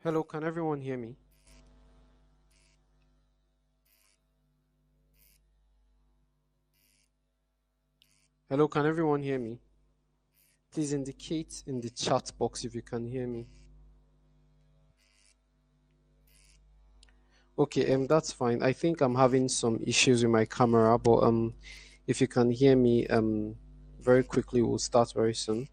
Hello, can everyone hear me? Hello, can everyone hear me? Please indicate in the chat box if you can hear me. Okay, that's fine. I think I'm having some issues with my camera, but if you can hear me very quickly, we'll start very soon.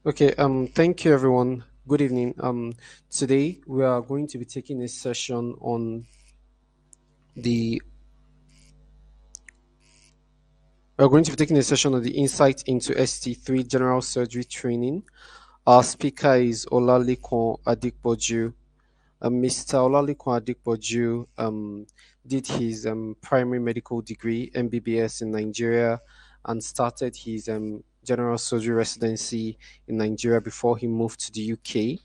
Okay, thank you everyone. Good evening. Today we are going to be taking a session on the we're going to be taking a session on the insight into ST3 General Surgery Training. Our speaker is Olalikon Adikboju. Mr. Olalikun Adikboju did his primary medical degree, MBBS, in Nigeria and started his general surgery residency in Nigeria before he moved to the UK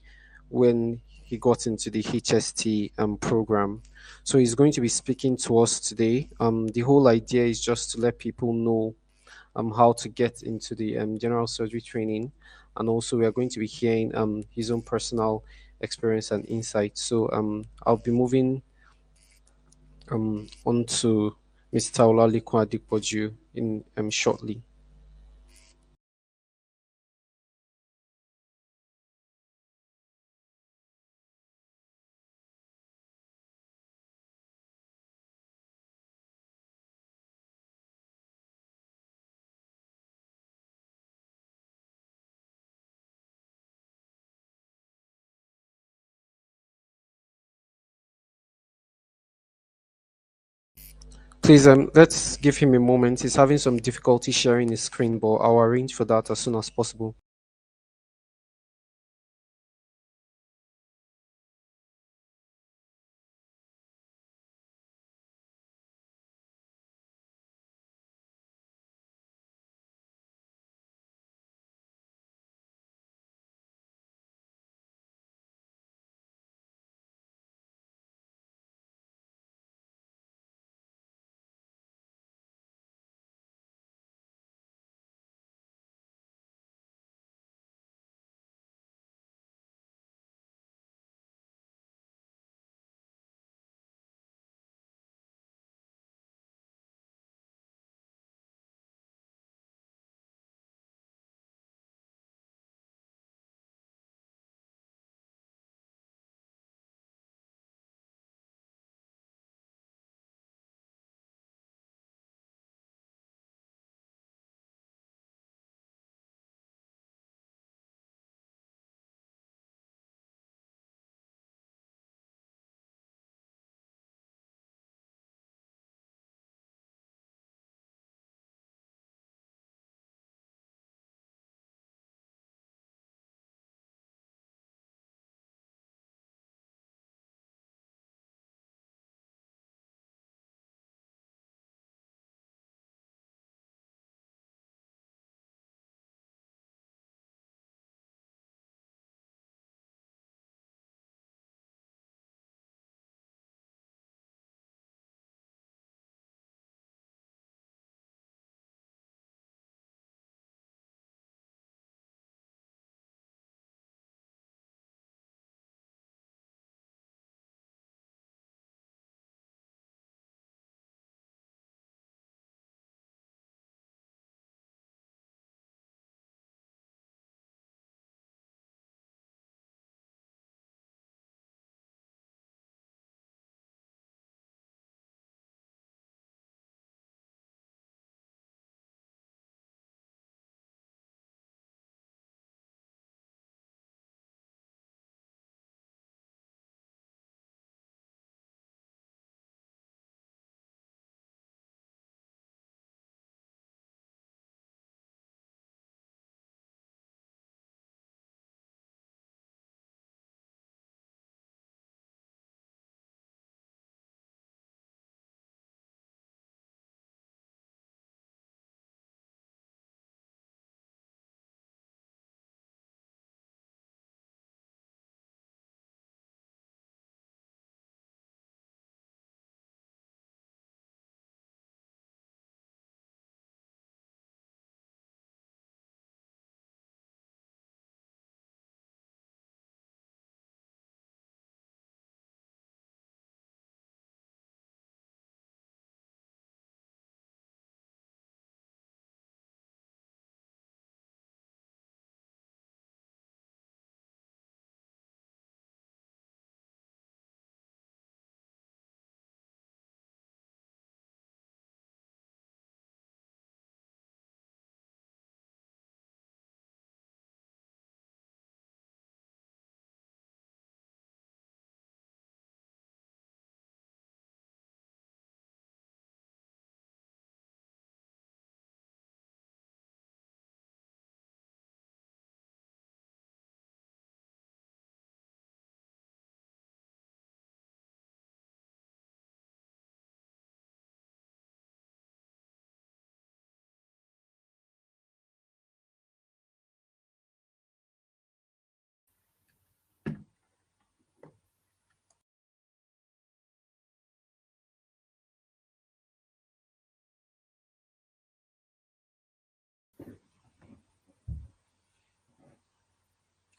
when he got into the HST program. So he's going to be speaking to us today. The whole idea is just to let people know how to get into the general surgery training. And also, we are going to be hearing his own personal experience and insight. So, I'll be moving on to Mr. Olalikun Adikboju in shortly. Please, let's give him a moment. He's having some difficulty sharing his screen, but I'll arrange for that as soon as possible.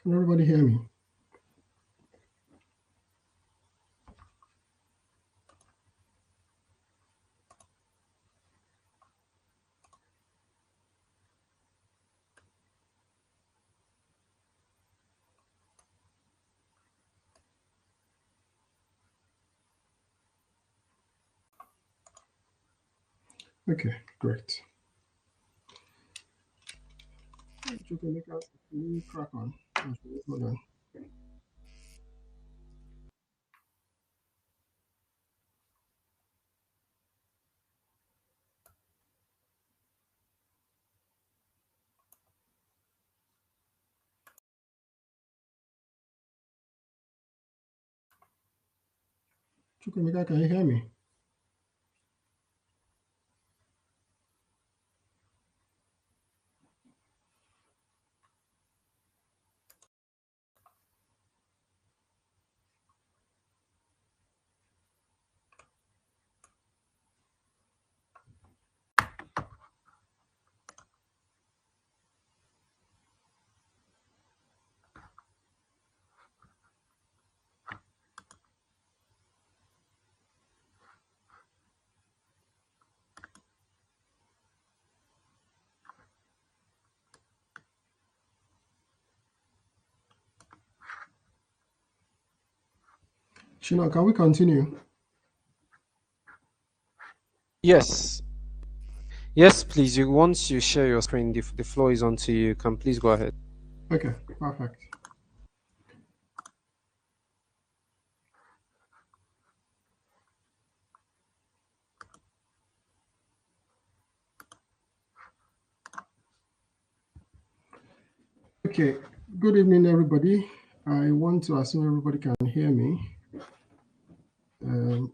Can everybody hear me? Okay, great. You can make us crack on. Hold on. Chukwemeka, can you hear me? Shina, can we continue? Yes. Yes, please. You once you share your screen, the floor is on to you. Can please go ahead. Okay, perfect. Okay, good evening, everybody. I want to assume everybody can hear me.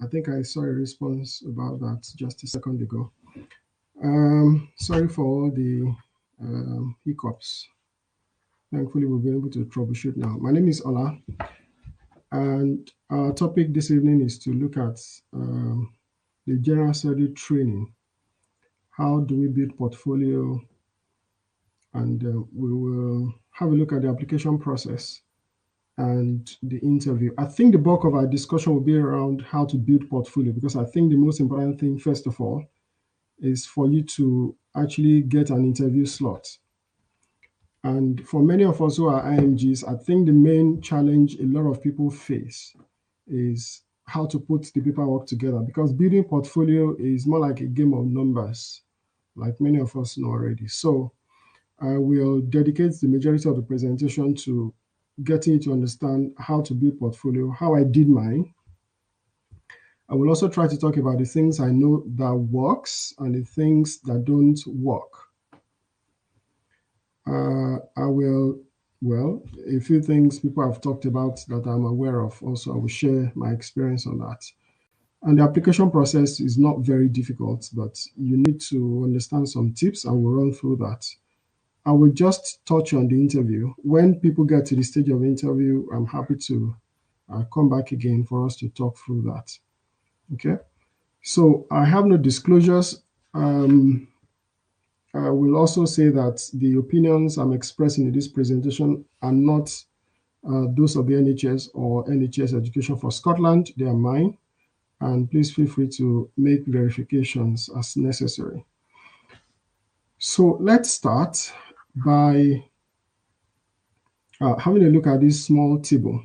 I think I saw a response about that just a second ago. Sorry for all the hiccups. Thankfully, we'll be able to troubleshoot now. My name is Ola, and our topic this evening is to look at the general surgery training. How do we build portfolio? And we will have a look at the application process and the interview. I think the bulk of our discussion will be around how to build portfolio because I think the most important thing, first of all, is for you to actually get an interview slot. And for many of us who are IMGs, I think the main challenge a lot of people face is how to put the paperwork together because building portfolio is more like a game of numbers, like many of us know already. So I will dedicate the majority of the presentation to getting you to understand how to build portfolio, how I did mine. I will also try to talk about the things I know that works and the things that don't work. I will, well, a few things people have talked about that I'm aware of. Also, I will share my experience on that. And the application process is not very difficult, but you need to understand some tips and we'll run through that. I will just touch on the interview. When people get to the stage of interview, I'm happy to come back again for us to talk through that. Okay. So I have no disclosures. I will also say that the opinions I'm expressing in this presentation are not those of the NHS or NHS Education for Scotland. They are mine. And please feel free to make verifications as necessary. So let's start by having a look at this small table.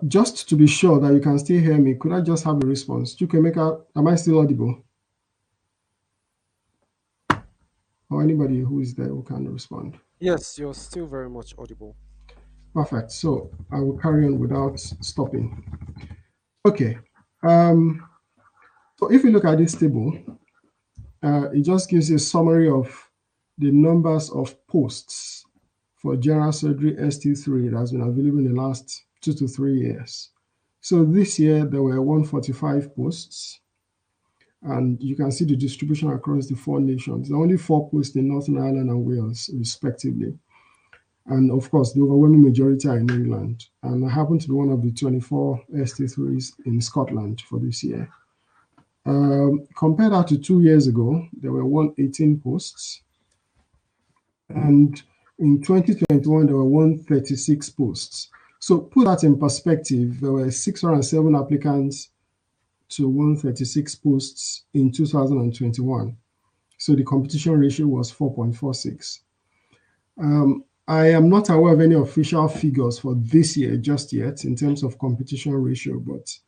Just to be sure that you can still hear me, could I just have a response? Chukemeka, am I still audible? Or anybody who is there who can respond? Yes, you're still very much audible. Perfect. So I will carry on without stopping. Okay. So if you look at this table, it just gives you a summary of the numbers of posts for general surgery ST3 that has been available in the last 2 to 3 years. So this year there were 145 posts, and you can see the distribution across the 4 nations. There are only 4 posts in Northern Ireland and Wales, respectively. And of course, the overwhelming majority are in England. And I happen to be one of the 24 ST3s in Scotland for this year. Compared that to 2 years ago, there were 118 posts. And In 2021, there were 136 posts. So put that in perspective, there were 607 applicants to 136 posts in 2021. So the competition ratio was 4.46. I am not aware of any official figures for this year just yet in terms of competition ratio, but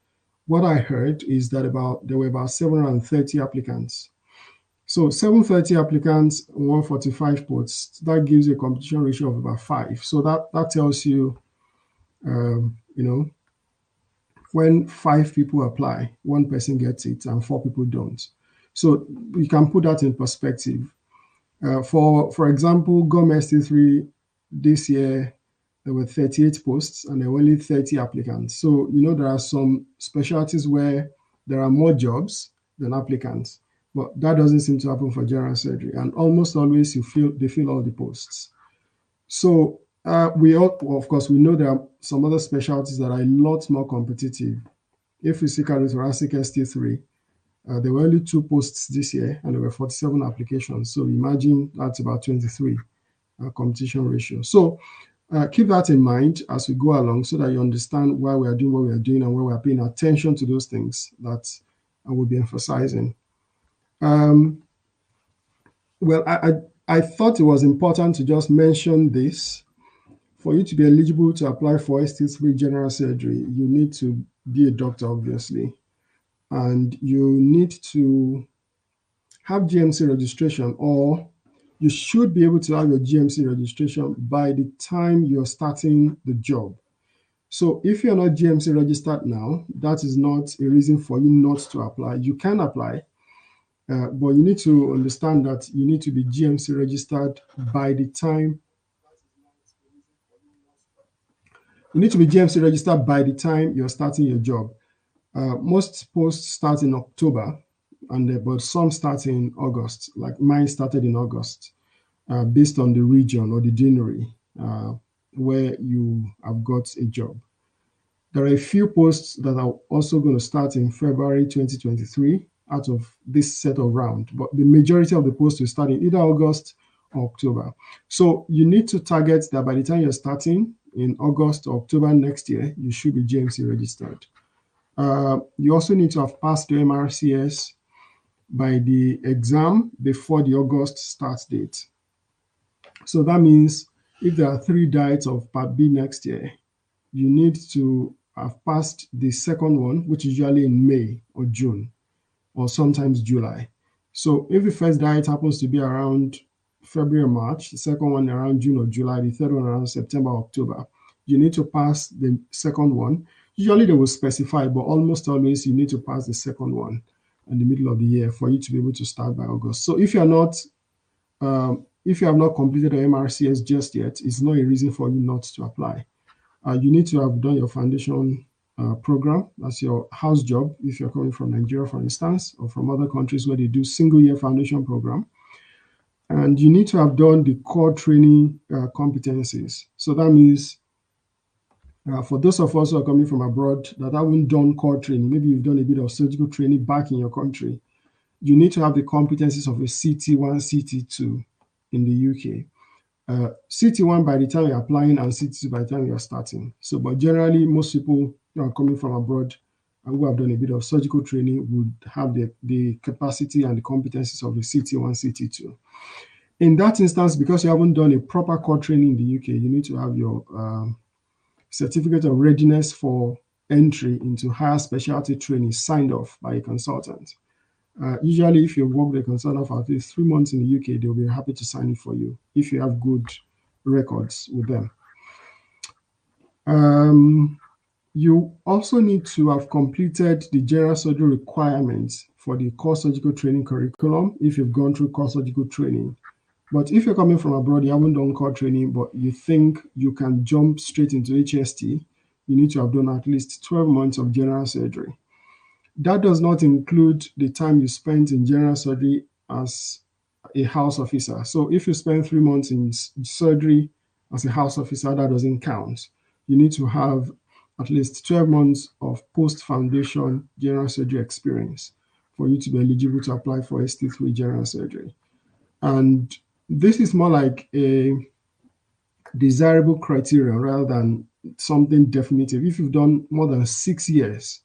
what I heard is that there were about 730 applicants. So 730 applicants, 145 posts, that gives a competition ratio of about 5. So that tells you, you know, when 5 people apply, one person gets it and 4 people don't. So you can put that in perspective. For example, GOM ST3 this year, there were 38 posts and there were only 30 applicants. So, there are some specialties where there are more jobs than applicants, but that doesn't seem to happen for general surgery. And almost always they fill all the posts. So of course, we know there are some other specialties that are a lot more competitive. If we see cardiothoracic ST3, there were only 2 posts this year and there were 47 applications. So imagine that's about 23 competition ratio. So keep that in mind as we go along so that you understand why we are doing what we are doing and why we are paying attention to those things that I will be emphasizing. Well, I thought it was important to just mention this. For you to be eligible to apply for ST3 general surgery, you need to be a doctor, obviously, and you need to have GMC registration, or you should be able to have your GMC registration by the time you're starting the job. So if you're not GMC registered now, that is not a reason for you not to apply. You can apply, but you need to understand that you need to be GMC registered by the time you're starting your job. Most posts start in October, but some start in August. Like mine started in August, based on the region or the deanery where you have got a job. There are a few posts that are also going to start in February 2023 out of this set of round, but the majority of the posts will start in either August or October. So you need to target that by the time you're starting in August or October next year, you should be GMC registered. You also need to have passed the MRCS by the exam before the August start date. So that means if there are 3 diets of Part B next year, you need to have passed the second one, which is usually in May or June, or sometimes July. So if the first diet happens to be around February or March, the second one around June or July, the third one around September or October, you need to pass the second one. Usually they will specify, but almost always you need to pass the second one in the middle of the year for you to be able to start by August. So if you have not completed the MRCS just yet, it's not a reason for you not to apply. You need to have done your foundation program. That's your house job if you're coming from Nigeria, for instance, or from other countries where they do single-year foundation program. And you need to have done the core training competencies. So that means for those of us who are coming from abroad that haven't done core training, maybe you've done a bit of surgical training back in your country, you need to have the competencies of a CT1, CT2 in the UK. CT1 by the time you're applying and CT2 by the time you're starting. So, but generally, most people who are coming from abroad and who have done a bit of surgical training would have the capacity and the competencies of the CT1, CT2. In that instance, because you haven't done a proper core training in the UK, you need to have your certificate of readiness for entry into higher specialty training signed off by a consultant. Usually, if you work with a consultant for at least 3 months in the UK, they'll be happy to sign it for you if you have good records with them. You also need to have completed the general surgery requirements for the core surgical training curriculum if you've gone through core surgical training. But if you're coming from abroad, you haven't done core training, but you think you can jump straight into HST, you need to have done at least 12 months of general surgery. That does not include the time you spent in general surgery as a house officer. So if you spend 3 months in surgery as a house officer, that doesn't count. You need to have at least 12 months of post-foundation general surgery experience for you to be eligible to apply for ST3 general surgery. And this is more like a desirable criteria rather than something definitive. If you've done more than 6 years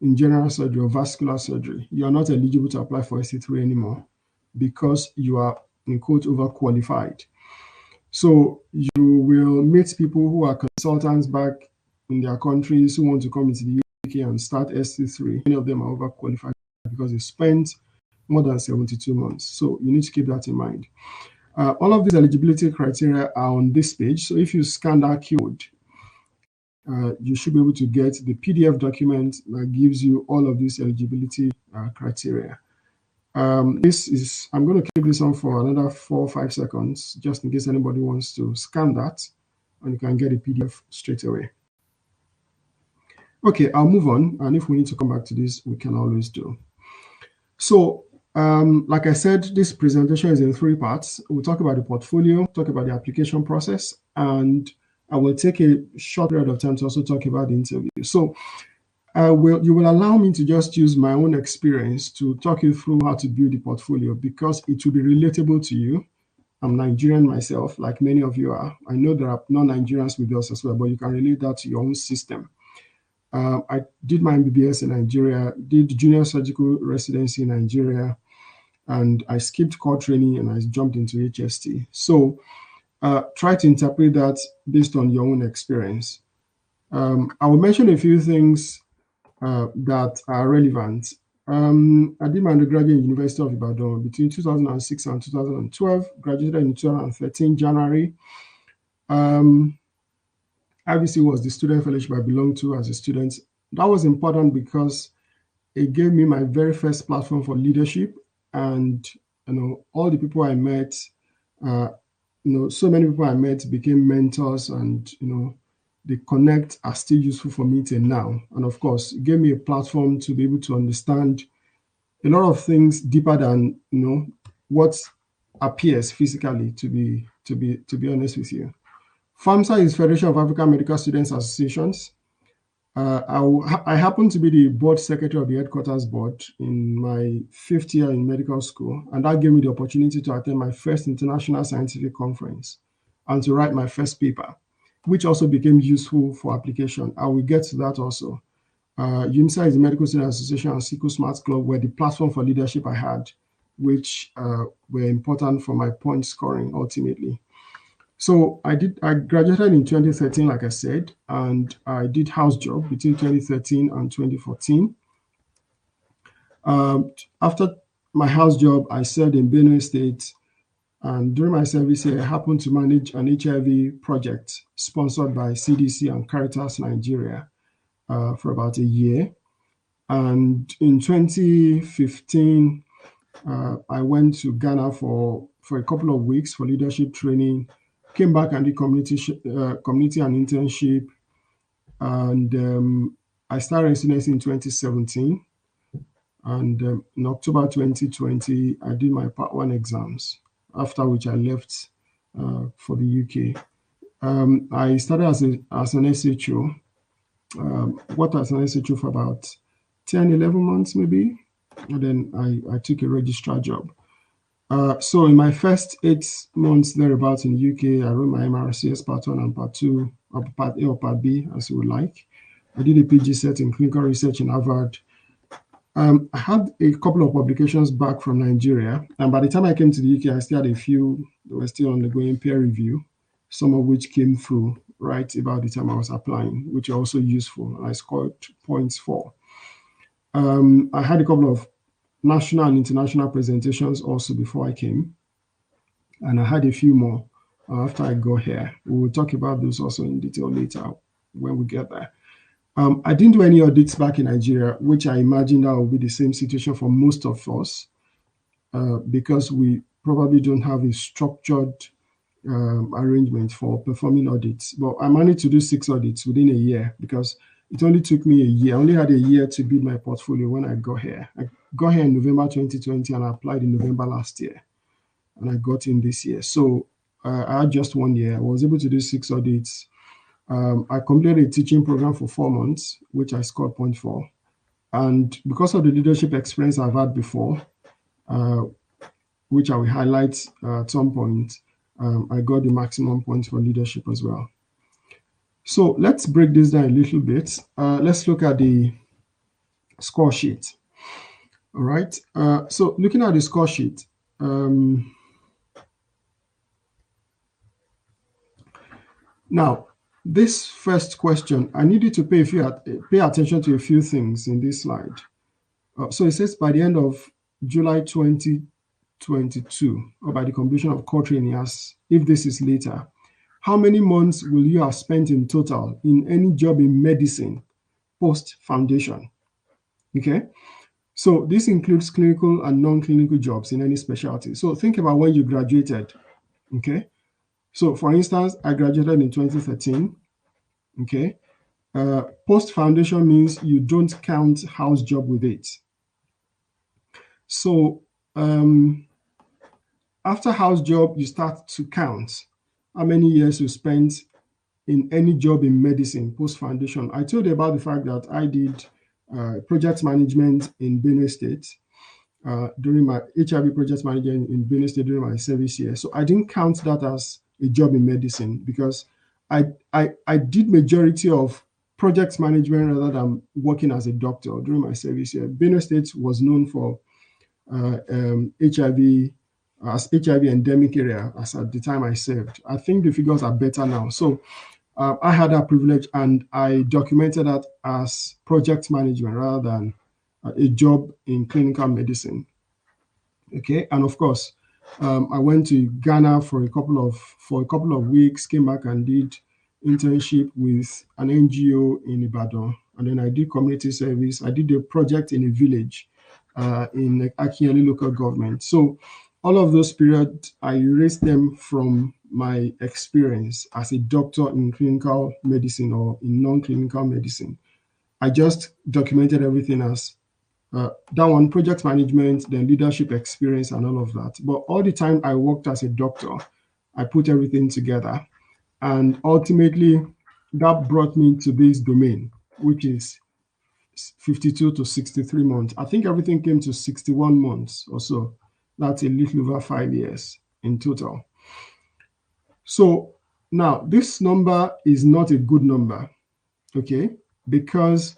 in general surgery or vascular surgery, you are not eligible to apply for ST3 anymore because you are, in quote, overqualified. So you will meet people who are consultants back in their countries who want to come into the UK and start ST3. Many of them are overqualified because they spent more than 72 months. So you need to keep that in mind. All of these eligibility criteria are on this page. So if you scan that code, you should be able to get the PDF document that gives you all of these eligibility criteria. I'm going to keep this on for another 4 or 5 seconds, just in case anybody wants to scan that, and you can get a PDF straight away. Okay, I'll move on, and if we need to come back to this, we can always do. So, like I said, this presentation is in 3 parts. We'll talk about the portfolio, talk about the application process, and I will take a short period of time to also talk about the interview. So, you will allow me to just use my own experience to talk you through how to build the portfolio because it will be relatable to you. I'm Nigerian myself, like many of you are. I know there are non-Nigerians with us as well, but you can relate that to your own system. I did my MBBS in Nigeria, did General Surgery Residency in Nigeria, and I skipped core training and I jumped into HST. So try to interpret that based on your own experience. I will mention a few things that are relevant. I did my undergraduate in University of Ibadan between 2006 and 2012, graduated in 2013, January. IBC was the student fellowship I belonged to as a student. That was important because it gave me my very first platform for leadership, and all the people I met, so many people I met became mentors, and the connect are still useful for me till now. And of course, it gave me a platform to be able to understand a lot of things deeper than what appears physically. To be honest with you, FAMSA is Federation of African Medical Students Associations. I happen to be the board secretary of the headquarters board in my 5th year in medical school, and that gave me the opportunity to attend my first international scientific conference and to write my first paper, which also became useful for application. I will get to that also. UNISA is the Medical Student Association and SICO Smart Club were the platform for leadership I had, which were important for my point scoring ultimately. So I graduated in 2013, like I said, and I did house job between 2013 and 2014. After my house job, I served in Benue State, and during my service here, I happened to manage an HIV project sponsored by CDC and Caritas Nigeria for about a year. And in 2015, I went to Ghana for a couple of weeks for leadership training, came back and did community and internship, and I started residency in 2017. And in October 2020, I did my Part 1 exams, after which I left for the UK. I started as an SHO, worked as an SHO for about 10, 11 months maybe, and then I took a registrar job. So in my first 8 months thereabouts in the UK, I wrote my MRCS Part 1 and Part 2, or Part A or Part B, as you would like. I did a PG set in clinical research in Harvard. I had a couple of publications back from Nigeria, and by the time I came to the UK, I still had a few that were still undergoing peer review, some of which came through right about the time I was applying, which are also useful, and I scored points for. I had a couple of national and international presentations also before I came, and I had a few more after I got here. We will talk about those also in detail later when we get there. I didn't do any audits back in Nigeria, which I imagine that will be the same situation for most of us, because we probably don't have a structured arrangement for performing audits. But I managed to do 6 audits within a year because it only took me a year. I only had a year to build my portfolio when I got here. I got here in November 2020 and I applied in November last year, and I got in this year. So I had just 1 year. I was able to do 6 audits. I completed a teaching program for 4 months, which I scored point for. And because of the leadership experience I've had before, which I will highlight at some point, I got the maximum points for leadership as well. So let's break this down a little bit. Let's look at the score sheet. All right. So looking at the score sheet, now this first question, I need you to pay attention to a few things in this slide. So it says by the end of July 2022, or by the completion of core training, as if this is later, how many months will you have spent in total in any job in medicine post foundation? Okay. So this includes clinical and non-clinical jobs in any specialty. So think about when you graduated. Okay. So for instance, I graduated in 2013. Okay. Post foundation means you don't count house job with it. So after house job, you start to count how many years you spent in any job in medicine post foundation. I told you about the fact that I did project management in Benue State during my HIV project management in Benue State during my service year. So I didn't count that as a job in medicine because I did majority of project management rather than working as a doctor during my service year. Benue State was known for HIV as HIV endemic area as at the time I served. I think the figures are better now. So I had that privilege and I documented that as project management rather than a job in clinical medicine. Okay, and of course, I went to Ghana for a couple of weeks, came back and did internship with an NGO in Ibadan, and then I did community service. I did a project in a village in Akinyele local government. So all of those periods, I erased them from my experience as a doctor in clinical medicine or in non-clinical medicine. I just documented everything as that one, project management, then leadership experience and all of that. But all the time I worked as a doctor, I put everything together. And ultimately, that brought me to this domain, which is 52 to 63 months. I think everything came to 61 months or so. That's a little over 5 years in total. So now this number is not a good number, okay? Because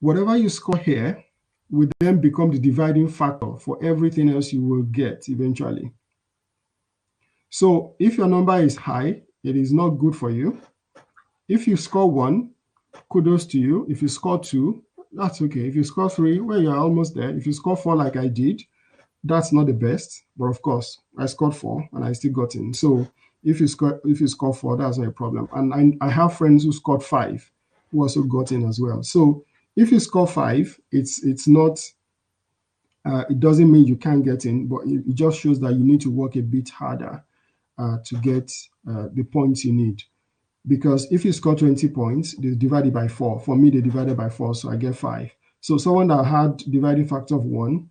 whatever you score here will then become the dividing factor for everything else you will get eventually. So if your number is high, it is not good for you. If you score 1, kudos to you. If you score 2, that's okay. If you score 3, well, you're almost there. If you score 4 like I did, that's not the best. But of course, I scored 4 and I still got in. So if you score 4, that's not a problem. And I have friends who scored 5 who also got in as well. So if you score 5, it's not it doesn't mean you can't get in, but it just shows that you need to work a bit harder to get the points you need. Because if you score 20 points, they divide it by 4. For me, they divided by 4, so I get 5. So someone that had dividing factor of 1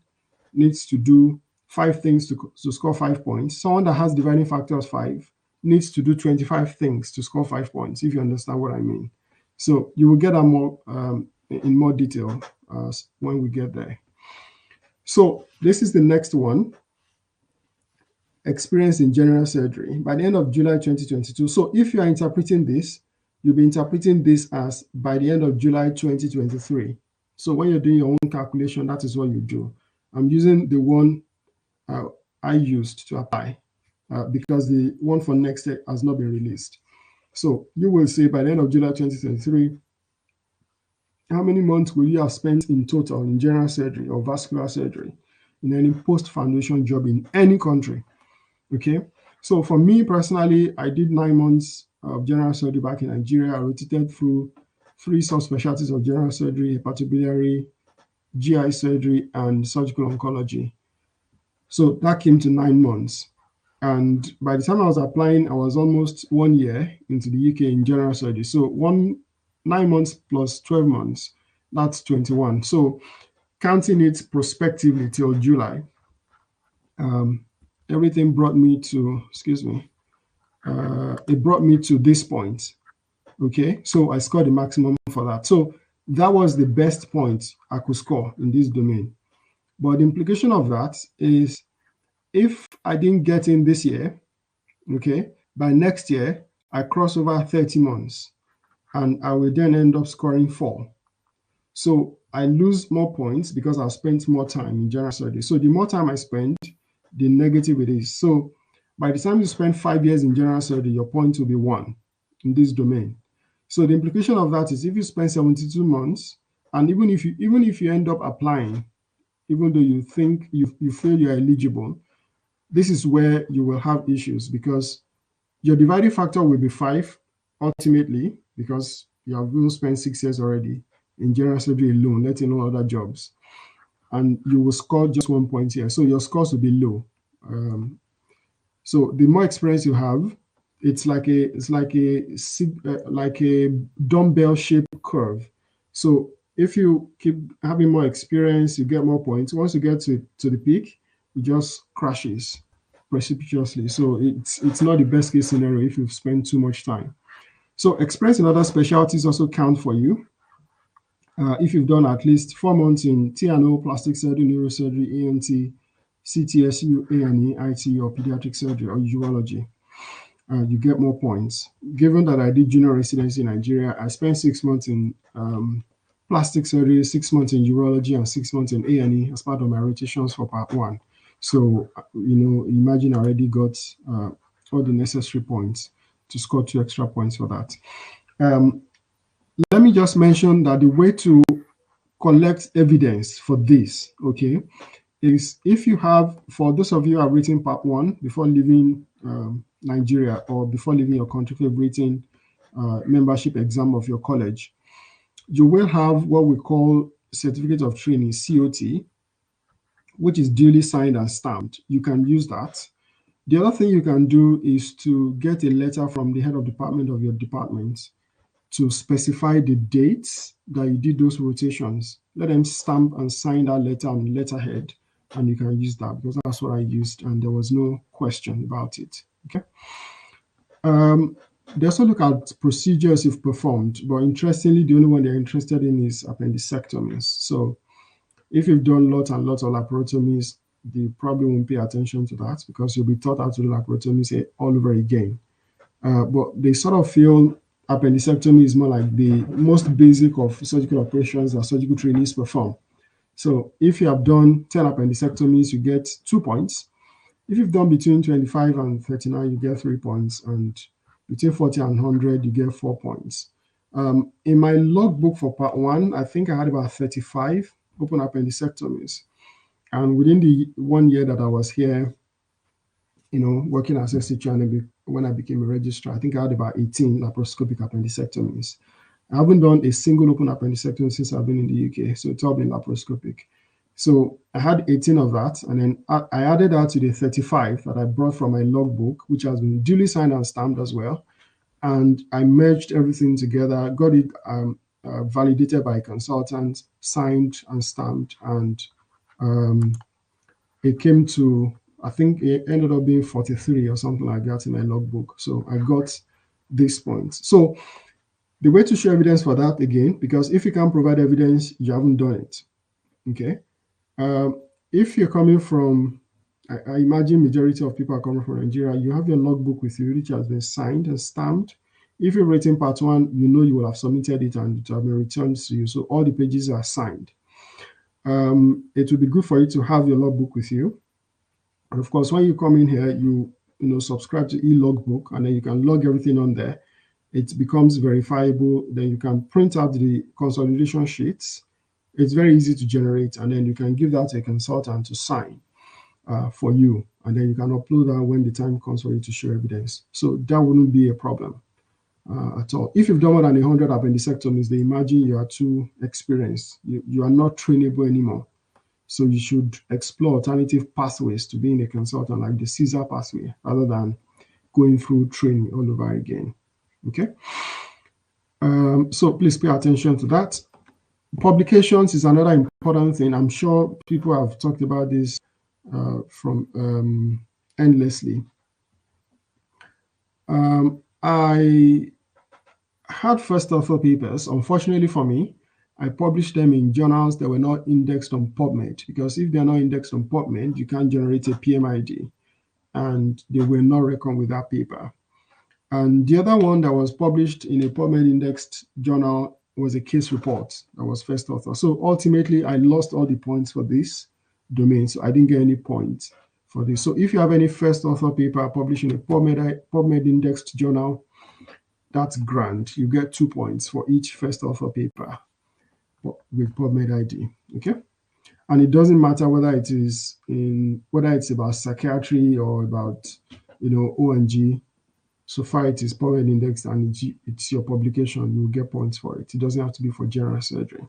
needs to do 5 things to score 5 points. Someone that has dividing factor of 5 needs to do 25 things to score 5 points, if you understand what I mean. So you will get that more in more detail when we get there. So this is the next one. Experience in general surgery by the end of July 2022. So if you are interpreting this, you'll be interpreting this as by the end of July 2023. So when you're doing your own calculation, that is what you do. I'm using the one I used to apply because the one for next year has not been released. So you will say by the end of July 2023, how many months will you have spent in total in general surgery or vascular surgery in any post-foundation job in any country? Okay, so for me personally, I did 9 months of general surgery back in Nigeria. I rotated through 3 subspecialties of general surgery: hepatobiliary, GI surgery, and surgical oncology. So that came to 9 months. And by the time I was applying, I was almost 1 year into the UK in general surgery. So 9 months plus 12 months, that's 21. So counting it prospectively till July, everything brought me to, it brought me to this point. Okay, so I scored the maximum for that. So that was the best point I could score in this domain. But the implication of that is if I didn't get in this year, Okay. By next year, I cross over 30 months and I will then end up scoring 4. So I lose more points because I've spent more time in general study. So the more time I spend, the negative it is. So by the time you spend 5 years in general study, your point will be 1 in this domain. So the implication of that is if you spend 72 months, and even if you end up applying, even though you think you feel you're eligible, this is where you will have issues because your dividing factor will be 5 ultimately because you have even spent 6 years already in general surgery alone, let alone other jobs. And you will score just 1 point here. So your scores will be low. So the more experience you have, it's like a dumbbell shaped curve. So if you keep having more experience, you get more points. Once you get to the peak, it just crashes precipitously. So it's not the best case scenario if you've spent too much time. So experience in other specialties also count for you. If you've done at least 4 months in TNO, plastic surgery, neurosurgery, ENT, CTSU, A&E, IT, or pediatric surgery or urology, you get more points. Given that I did junior residency in Nigeria, I spent 6 months in plastic surgery, 6 months in urology, and 6 months in A&E as part of my rotations for part 1. So, imagine I already got all the necessary points to score 2 extra points for that. Let me just mention that the way to collect evidence for this, okay, is if you have, for those of you who have written part 1 before leaving Nigeria or before leaving your country for written membership exam of your college, you will have what we call certificate of training, COT, which is duly signed and stamped. You can use that. The other thing you can do is to get a letter from the head of department of your department to specify the dates that you did those rotations. Let them stamp and sign that letter on the letterhead, and you can use that because that's what I used, and there was no question about it. Okay. They also look at procedures you've performed, but interestingly, the only one they're interested in is appendicectomies. So if you've done lots and lots of laparotomies, they probably won't pay attention to that because you'll be taught how to do laparotomies all over again. But they sort of feel appendicectomy is more like the most basic of surgical operations that surgical trainees perform. So if you have done 10 appendicectomies, you get 2 points. If you've done between 25 and 39, you get 3 points. And between 40 and 100, you get 4 points. In my logbook for part 1, I think I had about 35 open appendicectomies. And within the 1 year that I was here, working as a teacher, and when I became a registrar, I think I had about 18 laparoscopic appendicectomies. I haven't done a single open appendicectomy since I've been in the UK, so it's all been laparoscopic. So I had 18 of that, and then I added that to the 35 that I brought from my logbook, which has been duly signed and stamped as well. And I merged everything together, got it validated by a consultant, signed and stamped, and it came to, I think it ended up being 43 or something like that in my logbook. So I got this point. So the way to show evidence for that again, because if you can't provide evidence, you haven't done it. Okay. If you're coming from, I imagine majority of people are coming from Nigeria, you have your logbook with you, which has been signed and stamped. If you're writing part 1, you will have submitted it and it will have been returned to you. So all the pages are signed. It would be good for you to have your logbook with you. And of course, when you come in here, you subscribe to e-logbook, and then you can log everything on there. It becomes verifiable. Then you can print out the consolidation sheets. It's very easy to generate, and then you can give that to a consultant to sign for you, and then you can upload that when the time comes for you to show evidence. So that wouldn't be a problem at all. If you've done more than 100 appendicectomies, they imagine you are too experienced. You are not trainable anymore. So you should explore alternative pathways to being a consultant, like the Caesar pathway, rather than going through training all over again. Okay. So please pay attention to that. Publications is another important thing. I'm sure people have talked about this from endlessly. I had first author papers. Unfortunately for me, I published them in journals that were not indexed on PubMed, because if they're not indexed on PubMed, you can't generate a PMID. and they were not reckoned with that paper. And the other one that was published in a PubMed indexed journal was a case report that was first author. So ultimately, I lost all the points for this domain. So I didn't get any points for this. So if you have any first author paper published in a PubMed indexed journal, that's grand. You get 2 points for each first author paper with PubMed ID. Okay. And it doesn't matter whether it's about psychiatry or about ONG. So far it is PubMed indexed and it's your publication, you'll get points for it. It doesn't have to be for general surgery.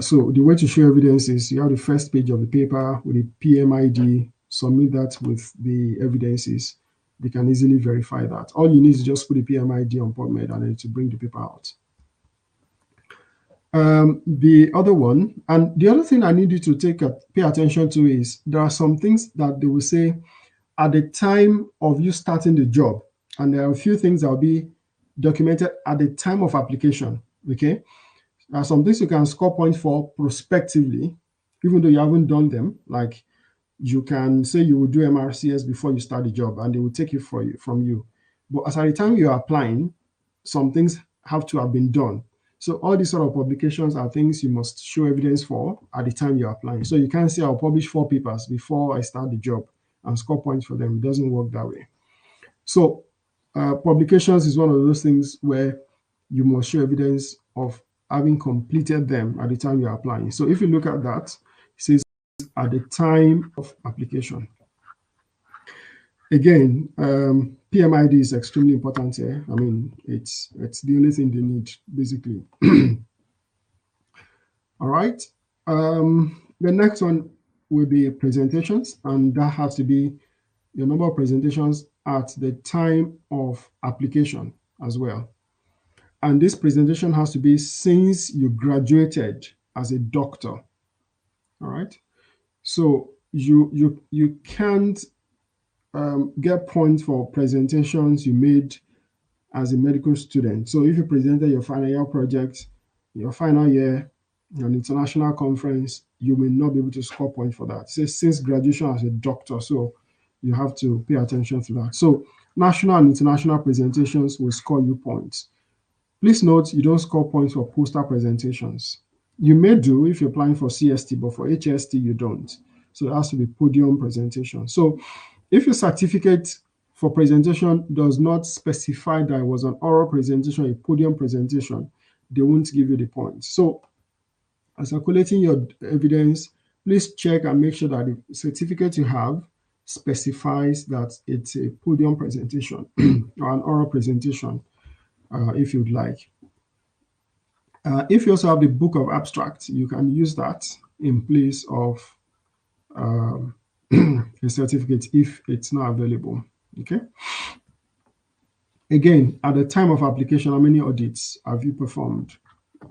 So the way to show evidence is you have the first page of the paper with the PMID, submit that with the evidences. They can easily verify that. All you need is just put the PMID on PubMed and then to bring the paper out. The other one, and the other thing I need you to pay attention to is there are some things that they will say at the time of you starting the job, and there are a few things that will be documented at the time of application. Okay, there are some things you can score points for prospectively, even though you haven't done them. Like you can say you will do MRCS before you start the job, and they will take it from you. But as at the time you are applying, some things have to have been done. So all these sort of publications are things you must show evidence for at the time you're applying. So you can't say I'll publish 4 papers before I start the job and score points for them. It doesn't work that way. So publications is one of those things where you must show evidence of having completed them at the time you're applying. So if you look at that, it says at the time of application. Again, PMID is extremely important here. I mean, it's the only thing they need, basically. All right. The next one will be presentations, and that has to be the number of presentations at the time of application as well. And this presentation has to be since you graduated as a doctor. All right. So you can't get points for presentations you made as a medical student. So if you presented your final year project, your final year, an international conference, you may not be able to score points for that. It says since graduation as a doctor, so you have to pay attention to that. So national and international presentations will score you points. Please note you don't score points for poster presentations. You may do if you're applying for CST, but for HST you don't. So it has to be podium presentation. So if your certificate for presentation does not specify that it was an oral presentation, a podium presentation, they won't give you the points. So as you're collating your evidence, please check and make sure that the certificate you have specifies that it's a podium presentation or an oral presentation, if you'd like. If you also have the book of abstracts, you can use that in place of a certificate if it's not available. Okay. Again, at the time of application, how many audits have you performed?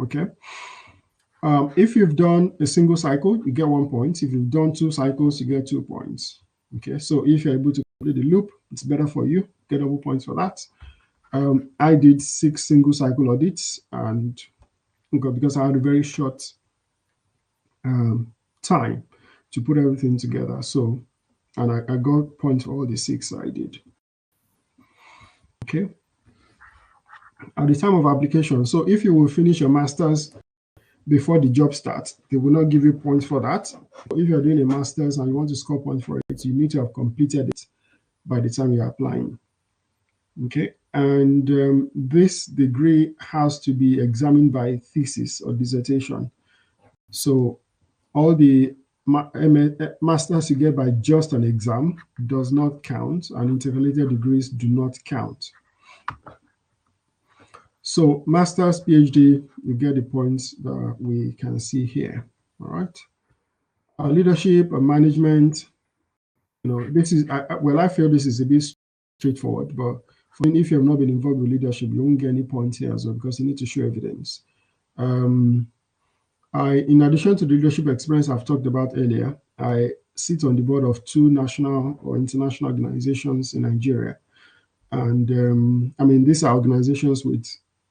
Okay. If you've done a single cycle, you get 1 point. If you've done 2 cycles, you get 2 points. Okay. So if you're able to complete the loop, it's better for you. Get double points for that. I did 6 single cycle audits, and because I had a very short time to put everything together. So, and I got points for all the 6 I did. Okay. At the time of application, so if you will finish your master's before the job starts, they will not give you points for that. If you're doing a master's and you want to score points for it, you need to have completed it by the time you're applying. Okay. And this degree has to be examined by thesis or dissertation. So all the masters you get by just an exam does not count, and interrelated degrees do not count. So master's, PhD, you get the points that we can see here. All right. Leadership and management, this is, I feel this is a bit straightforward, but if you have not been involved with leadership, you won't get any points here as well because you need to show evidence. In addition to the leadership experience I've talked about earlier, I sit on the board of 2 national or international organizations in Nigeria. And I mean, these are organizations with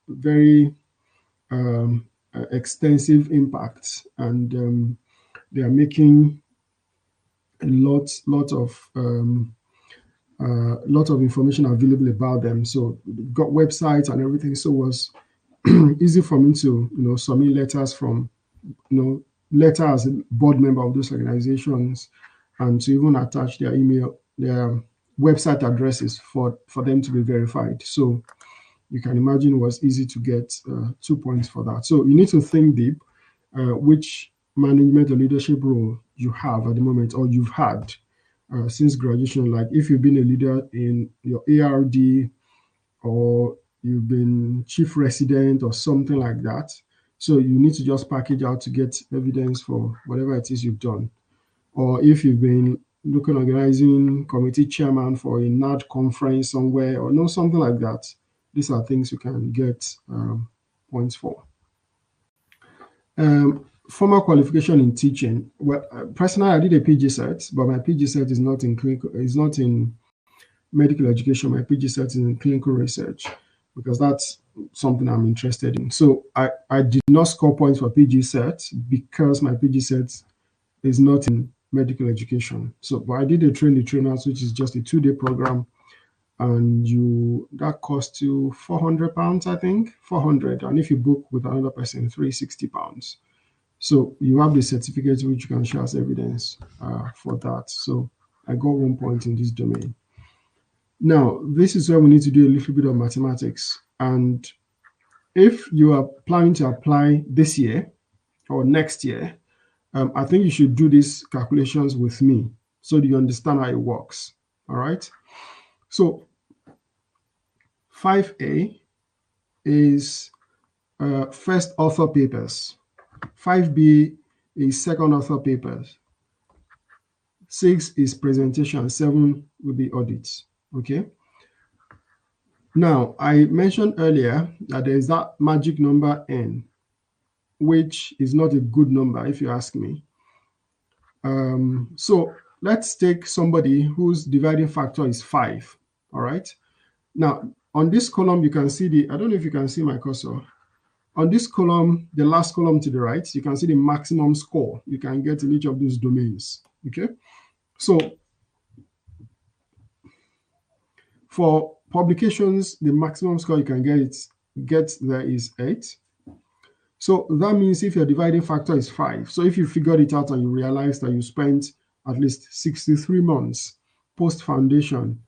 very extensive impact, and they are making lot of information available about them. So got websites and everything. So it was easy for me to submit letters from letter as a board member of those organizations, and to even attach their email, their website addresses for them to be verified. So you can imagine it was easy to get 2 points for that. So you need to think deep which management or leadership role you have at the moment, or you've had since graduation. Like if you've been a leader in your ARD, or you've been chief resident or something like that. So you need to just package out to get evidence for whatever it is you've done. Or if you've been organizing committee chairman for a NAD conference somewhere, or something like that. These are things you can get points for. Formal qualification in teaching. Well, personally, I did a PG cert, but my PG cert is not in clinical. Is not in medical education. My PG cert is in clinical research, because that's something I'm interested in. So I did not score points for PG cert because my PG cert is not in medical education. So, but I did a train the trainers, which is just a 2-day program, and that costs you £400, I think, 400. And if you book with another person, £360. So you have the certificate which you can show as evidence for that. So I got 1 point in this domain. Now, this is where we need to do a little bit of mathematics. And if you are planning to apply this year or next year, I think you should do these calculations with me so that you understand how it works. All right. So 5A is first author papers. 5B is second author papers. 6 is presentation. 7 will be audits. Okay. Now, I mentioned earlier that there is that magic number N, which is not a good number if you ask me. So let's take somebody whose dividing factor is 5. All right. Now, on this column, you can see I don't know if you can see my cursor. On this column, the last column to the right, you can see the maximum score you can get in each of those domains. Okay. So for publications, the maximum score you can get there is 8. So that means if your dividing factor is 5, so if you figured it out and you realize that you spent at least 63 months post-foundation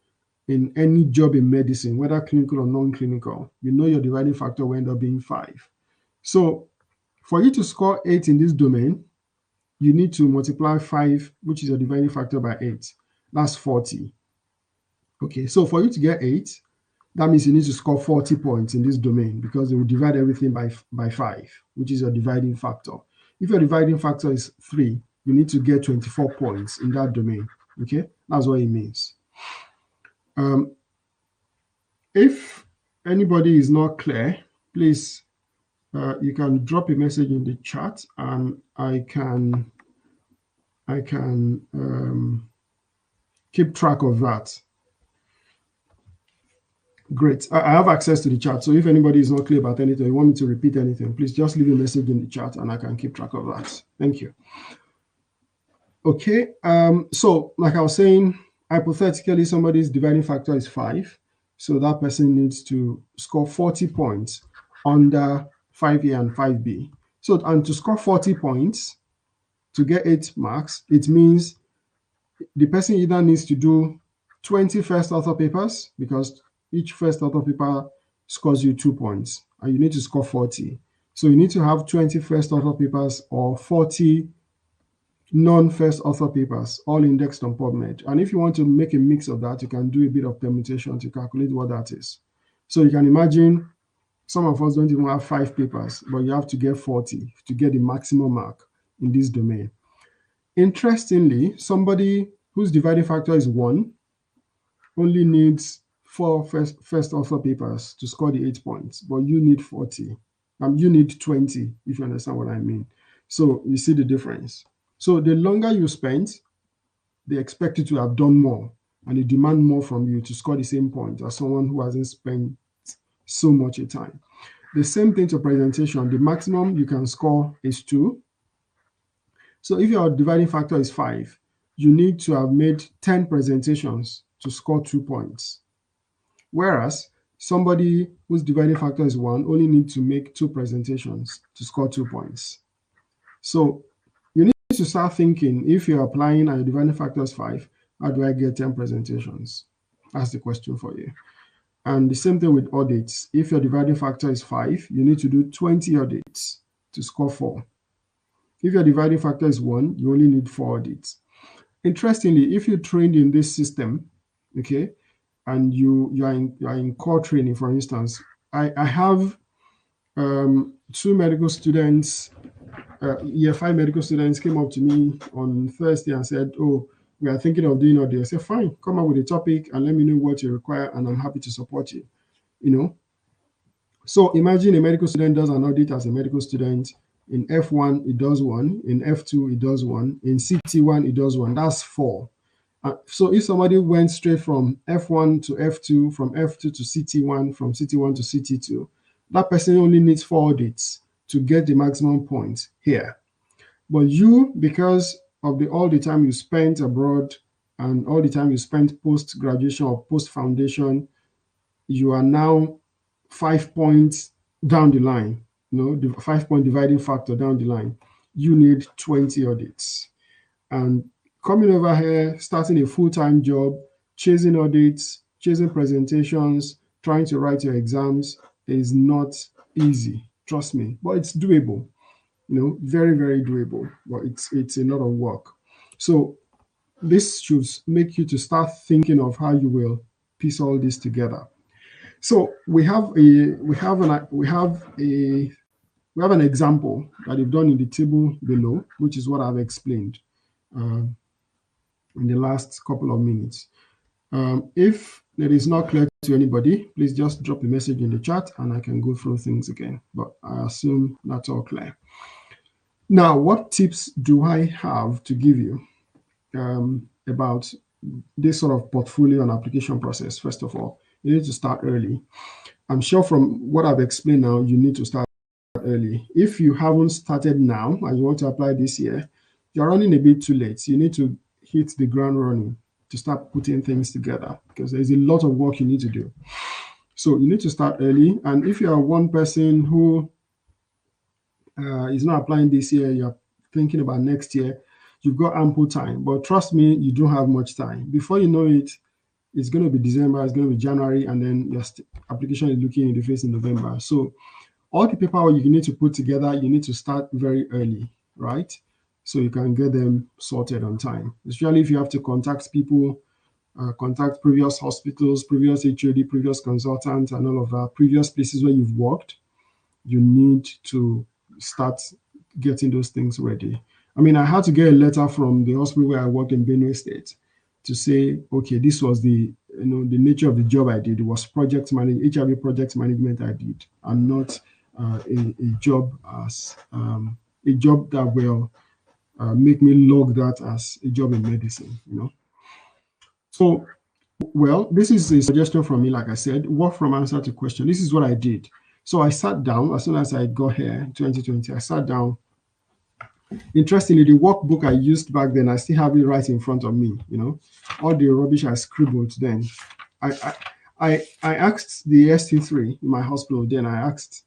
in any job in medicine, whether clinical or non-clinical, your dividing factor will end up being 5. So for you to score 8 in this domain, you need to multiply 5, which is your dividing factor, by 8. That's 40. Okay, so for you to get 8, that means you need to score 40 points in this domain, because they will divide everything by 5, which is your dividing factor. If your dividing factor is 3, you need to get 24 points in that domain. Okay, that's what it means. If anybody is not clear, please, you can drop a message in the chat, and I can keep track of that. Great. I have access to the chat. So if anybody is not clear about anything, you want me to repeat anything, please just leave a message in the chat and I can keep track of that. Thank you. Okay. So like I was saying, hypothetically, somebody's dividing factor is 5. So that person needs to score 40 points under 5A and 5B. So, and to score 40 points to get 8 marks, it means the person either needs to do 20 first author papers, because each first author paper scores you 2 points, and you need to score 40. So you need to have 20 first author papers or 40 non-first author papers, all indexed on PubMed. And if you want to make a mix of that, you can do a bit of permutation to calculate what that is. So you can imagine some of us don't even have 5 papers, but you have to get 40 to get the maximum mark in this domain. Interestingly, somebody whose dividing factor is 1 only needs 4 first author papers to score the 8 points, but you need 40. You need 20, if you understand what I mean. So you see the difference. So the longer you spend, they expect you to have done more, and they demand more from you to score the same point as someone who hasn't spent so much time. The same thing to presentation. The maximum you can score is 2. So if your dividing factor is 5, you need to have made 10 presentations to score 2 points. Whereas somebody whose dividing factor is 1 only needs to make 2 presentations to score 2 points. So you need to start thinking, if you're applying and your dividing factor is 5, how do I get 10 presentations? That's the question for you. And the same thing with audits. If your dividing factor is 5, you need to do 20 audits to score 4. If your dividing factor is 1, you only need 4 audits. Interestingly, if you trained in this system, okay, and you are in core training, for instance, I have 2 medical students, year 5 medical students came up to me on Thursday and said, "Oh, we are thinking of doing audit." I said, "Fine, come up with a topic and let me know what you require, and I'm happy to support you." You know, so imagine a medical student does an audit as a medical student. In F1, it does one. In F2, it does one. In CT1, it does one. That's 4. So if somebody went straight from F1 to F2, from F2 to CT1, from CT1 to CT2, that person only needs 4 audits to get the maximum points here. But you, because of all the time you spent abroad and all the time you spent post graduation or post foundation, you are now 5 points down the line, the 5 point dividing factor down the line. You need 20 audits. And coming over here, starting a full-time job, chasing audits, chasing presentations, trying to write your exams is not easy, trust me, but it's doable. Very, very doable, but it's a lot of work. So this should make you to start thinking of how you will piece all this together. So we have an example that you've done in the table below, which is what I've explained uh, in the last couple of minutes. If it is not clear to anybody, please just drop a message in the chat and I can go through things again. But I assume that's all clear. Now, what tips do I have to give you about this sort of portfolio and application process? First of all, you need to start early. I'm sure from what I've explained now, you need to start early. If you haven't started now and you want to apply this year, you're running a bit too late. You need to hit the ground running to start putting things together because there's a lot of work you need to do. So you need to start early. And if you are one person who is not applying this year, you're thinking about next year, you've got ample time. But trust me, you don't have much time. Before you know it, it's going to be December, it's going to be January, and then your application is looking in the face in November. So all the paperwork you need to put together, you need to start very early, right? So you can get them sorted on time. Especially if you have to contact people, contact previous hospitals, previous HOD, previous consultants, and all of that, previous places where you've worked, you need to start getting those things ready. I mean, I had to get a letter from the hospital where I worked in Benue State to say, okay, this was the nature of the job I did. It was project management, HIV project management I did, and not a job that will make me log that as a job in medicine. So, well, this is a suggestion from me. Like I said, work from answer to question. This is what I did. So I sat down as soon as I got here in 2020. I sat down. Interestingly, the workbook I used back then, I still have it right in front of me. All the rubbish I scribbled then. I asked the ST3 in my hospital. Then I asked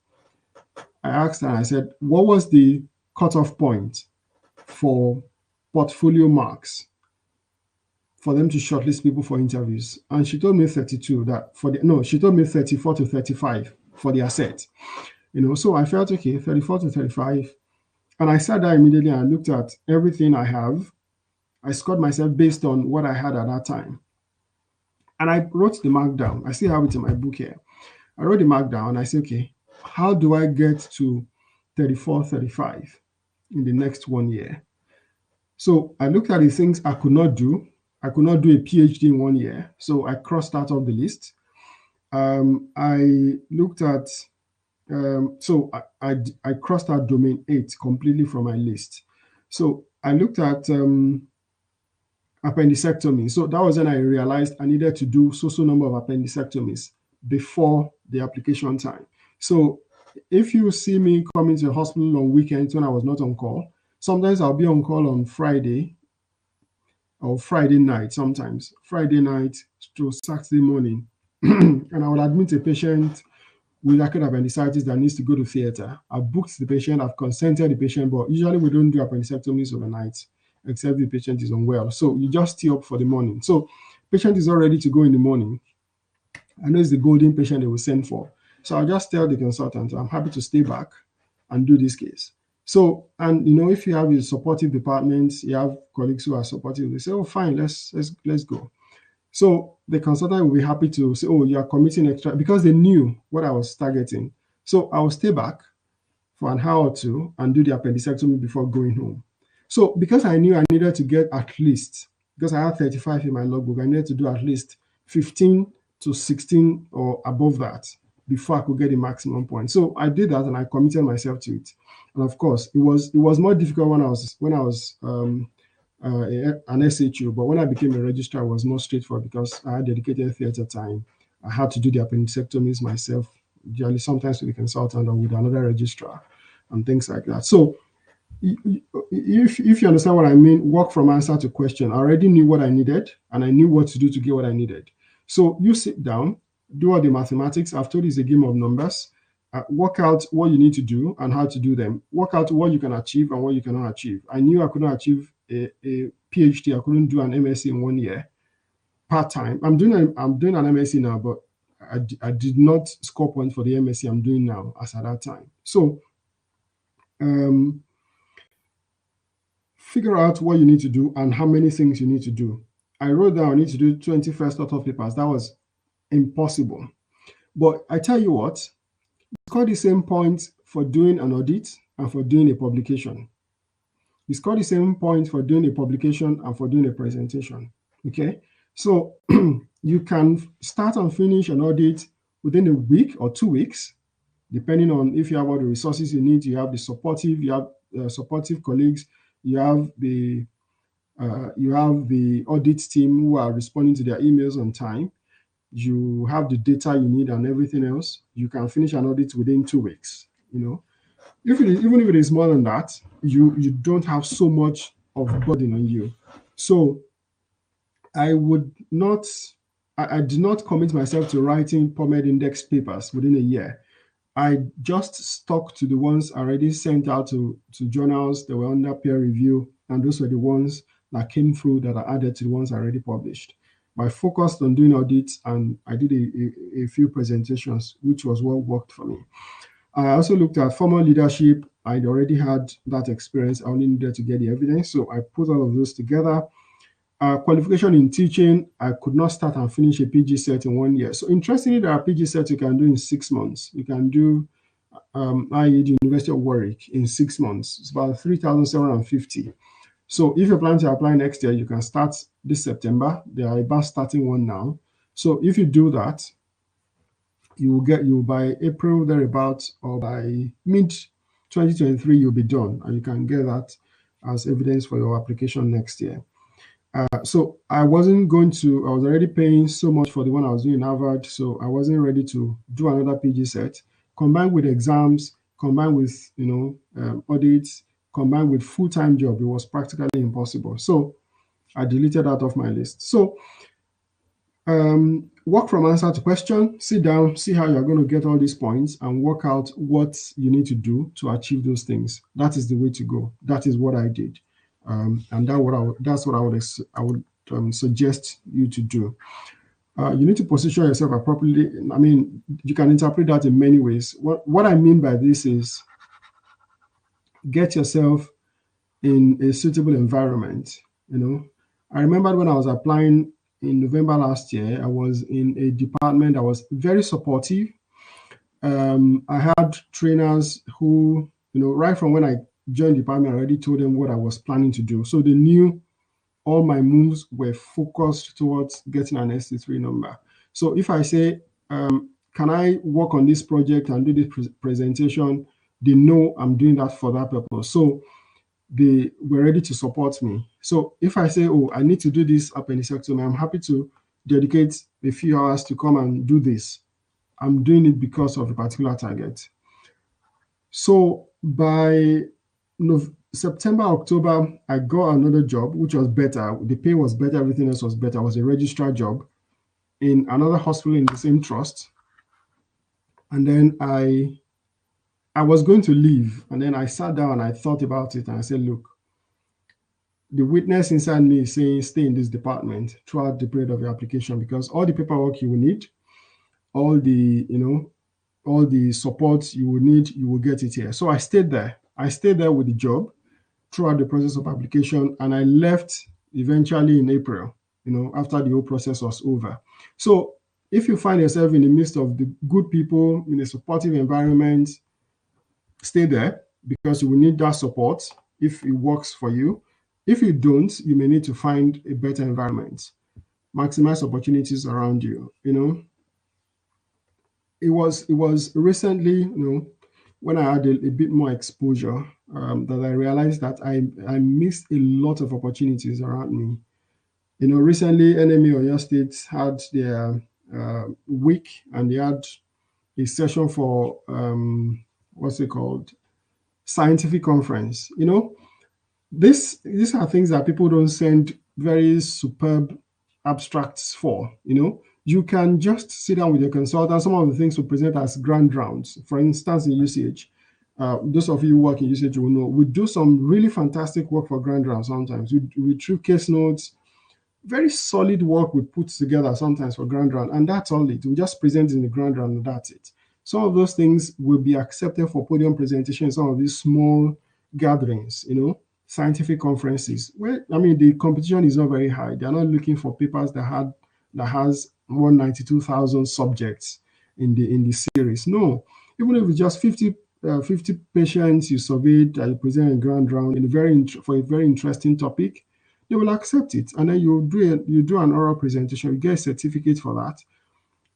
and I said, what was the cutoff point for portfolio marks for them to shortlist people for interviews? And she told me 32. She told me 34 to 35 for the asset. So I felt okay, 34 to 35. And I sat there immediately and I looked at everything I have. I scored myself based on what I had at that time. And I wrote the mark down. I still have it in my book here. I wrote the mark down and I said, okay, how do I get to 34, 35 in the next 1 year? So I looked at the things I could not do. I could not do a PhD in 1 year. So I crossed that off the list. I looked at so I crossed out domain 8 completely from my list. So I looked at appendectomy. So that was when I realized I needed to do so number of appendectomies before the application time. So if you see me coming to the hospital on weekends when I was not on call, sometimes I'll be on call on Friday or Friday night sometimes, Friday night to Saturday morning. And I would admit a patient with acute appendicitis that needs to go to theater. I've booked the patient, I've consented the patient, but usually we don't do appendectomies overnight, except the patient is unwell. So you just stay up for the morning. So patient is all ready to go in the morning. I know it's the golden patient they will send for. So I'll just tell the consultant, I'm happy to stay back and do this case. So, and if you have a supportive department, you have colleagues who are supportive, they say, oh, fine, let's go. So the consultant will be happy to say, oh, you are committing extra, because they knew what I was targeting. So I will stay back for an hour or two and do the appendectomy before going home. So because I knew I needed to get at least, because I had 35 in my logbook, I needed to do at least 15 to 16 or above that before I could get the maximum point. So I did that and I committed myself to it. And of course, it was more difficult when I was an SHU, but when I became a registrar, it was more straightforward because I had dedicated theater time. I had to do the appendectomies myself, usually sometimes with a consultant or with another registrar and things like that. So if you understand what I mean, work from answer to question. I already knew what I needed and I knew what to do to get what I needed. So you sit down, do all the mathematics. I've told you it's a game of numbers. Work out what you need to do and how to do them. Work out what you can achieve and what you cannot achieve. I knew I couldn't achieve a PhD. I couldn't do an MSc in 1 year part time. I'm doing an MSc now, but I did not score points for the MSc I'm doing now as at that time. So figure out what you need to do and how many things you need to do. I wrote down I need to do 20 first author papers. That was impossible. But I tell you what, score the same points for doing an audit and for doing a publication. You score the same points for doing a publication and for doing a presentation. Okay, so you can start and finish an audit within a week or 2 weeks, depending on if you have all the resources you need. You have the supportive colleagues. You have the audit team who are responding to their emails on time. You have the data you need and everything else. You can finish an audit within 2 weeks. Even if it is more than that, you don't have so much of burden on you. So I did not commit myself to writing PubMed index papers within a year. I just stuck to the ones already sent out to journals that were under peer review, and those were the ones that came through that are added to the ones already published. I focused on doing audits and I did a few presentations, which was what worked for me. I also looked at formal leadership. I'd already had that experience. I only needed to get the evidence. So I put all of those together. Qualification in teaching, I could not start and finish a PG set in 1 year. So interestingly, there are PG sets you can do in 6 months. You can do IED University of Warwick in 6 months. It's about 3,750. So if you plan to apply next year, you can start this September. They are about starting one now. So if you do that, you by April thereabouts or by mid 2023 you'll be done, and you can get that as evidence for your application next year. So I was already paying so much for the one I was doing in Harvard, so I wasn't ready to do another PG set. Combined with exams, combined with audits, combined with full-time job, it was practically impossible. So I deleted that off my list. So work from answer to question, sit down, see how you're going to get all these points and work out what you need to do to achieve those things. That is the way to go. That is what I did. And that's what I would suggest you to do. You need to position yourself appropriately. I mean, you can interpret that in many ways. What I mean by this is get yourself in a suitable environment. I remember when I was applying in November last year, I was in a department that was very supportive. I had trainers who, right from when I joined the department, I already told them what I was planning to do. So they knew all my moves were focused towards getting an ST3 number. So if I say, can I work on this project and do this presentation, they know I'm doing that for that purpose. So they were ready to support me. So if I say, oh, I need to do this appendectomy, I'm happy to dedicate a few hours to come and do this. I'm doing it because of a particular target. So by September, October, I got another job, which was better. The pay was better, everything else was better. It was a registrar job in another hospital in the same trust. And then I was going to leave. And then I sat down and I thought about it and I said, look, the witness inside me is saying stay in this department throughout the period of your application because all the paperwork you will need, all the, all the support you will need, you will get it here. So I stayed there. I stayed there with the job throughout the process of application, and I left eventually in April, after the whole process was over. So if you find yourself in the midst of the good people in a supportive environment, stay there because you will need that support if it works for you. If you don't, you may need to find a better environment. Maximize opportunities around you. It was recently, when I had a bit more exposure, that I realized that I missed a lot of opportunities around me. Recently, NME Oyo State had their week, and they had a session for what's it called, scientific conference. These are things that people don't send very superb abstracts for. You can just sit down with your consultant. Some of the things we present as grand rounds, for instance, in UCH. Those of you who work in UCH will know we do some really fantastic work for grand rounds sometimes. We through case notes, very solid work we put together sometimes for grand round, and that's all it. We just present in the grand round, and that's it. Some of those things will be accepted for podium presentation in some of these small gatherings, scientific conferences. Well, I mean, the competition is not very high. They're not looking for papers that has 192,000 subjects in the series. No, even if it's just 50 patients you surveyed that you present in grand round for a very interesting topic, they will accept it, and then you do an oral presentation. You get a certificate for that.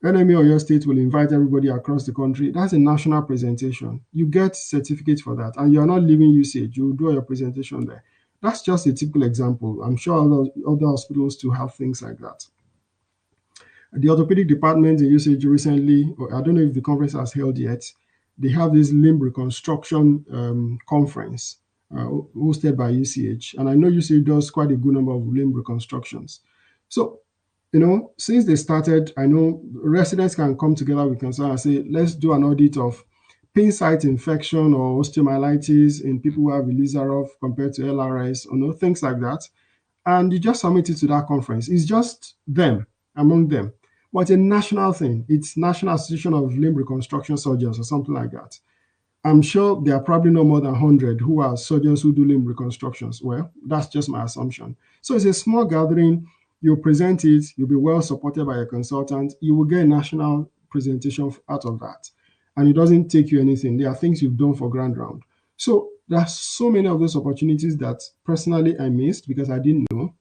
NME or your state will invite everybody across the country. That's a national presentation. You get certificate for that, and you are not leaving UCH. You will do your presentation there. That's just a typical example. I'm sure other hospitals too have things like that. The orthopedic department in UCH recently, or I don't know if the conference has held yet, they have this limb reconstruction conference hosted by UCH. And I know UCH does quite a good number of limb reconstructions. So, since they started, I know residents can come together with concern and say, let's do an audit of pin site infection or osteomyelitis in people who have Elizarov compared to LRS, things like that. And you just submit it to that conference. It's just them, among them. But a national thing. It's National Association of Limb Reconstruction Surgeons or something like that. I'm sure there are probably no more than 100 who are surgeons who do limb reconstructions. Well, that's just my assumption. So it's a small gathering. You'll present it. You'll be well supported by a consultant. You will get a national presentation out of that. And it doesn't take you anything. There are things you've done for grand round. So there are so many of those opportunities that personally I missed because I didn't know.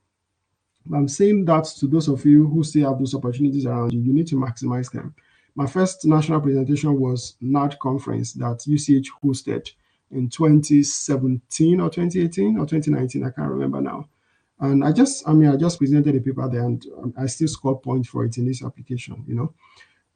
I'm saying that to those of you who still have those opportunities around you, you need to maximize them. My first national presentation was NAD conference that UCH hosted in 2017 or 2018 or 2019. I can't remember now. And I just presented a paper there, and I still scored points for it in this application.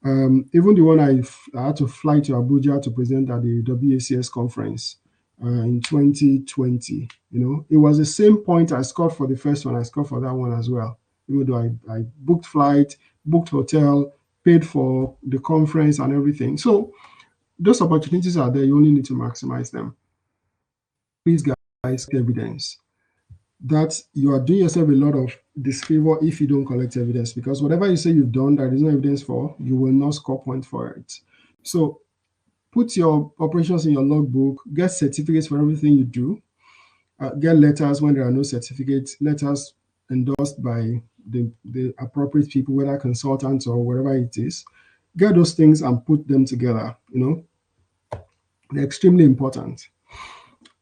Even the one I had to fly to Abuja to present at the WACS conference in 2020. It was the same point I scored for the first one. I scored for that one as well. Even though I booked flight, booked hotel, paid for the conference and everything. So those opportunities are there. You only need to maximize them. Please, guys, evidence that you are doing yourself a lot of disfavor if you don't collect evidence, because whatever you say you've done there is no evidence for, you will not score point for it. So put your operations in your logbook, get certificates for everything you do, get letters when there are no certificates, letters endorsed by the appropriate people, whether consultants or whatever it is. Get those things and put them together. They're extremely important.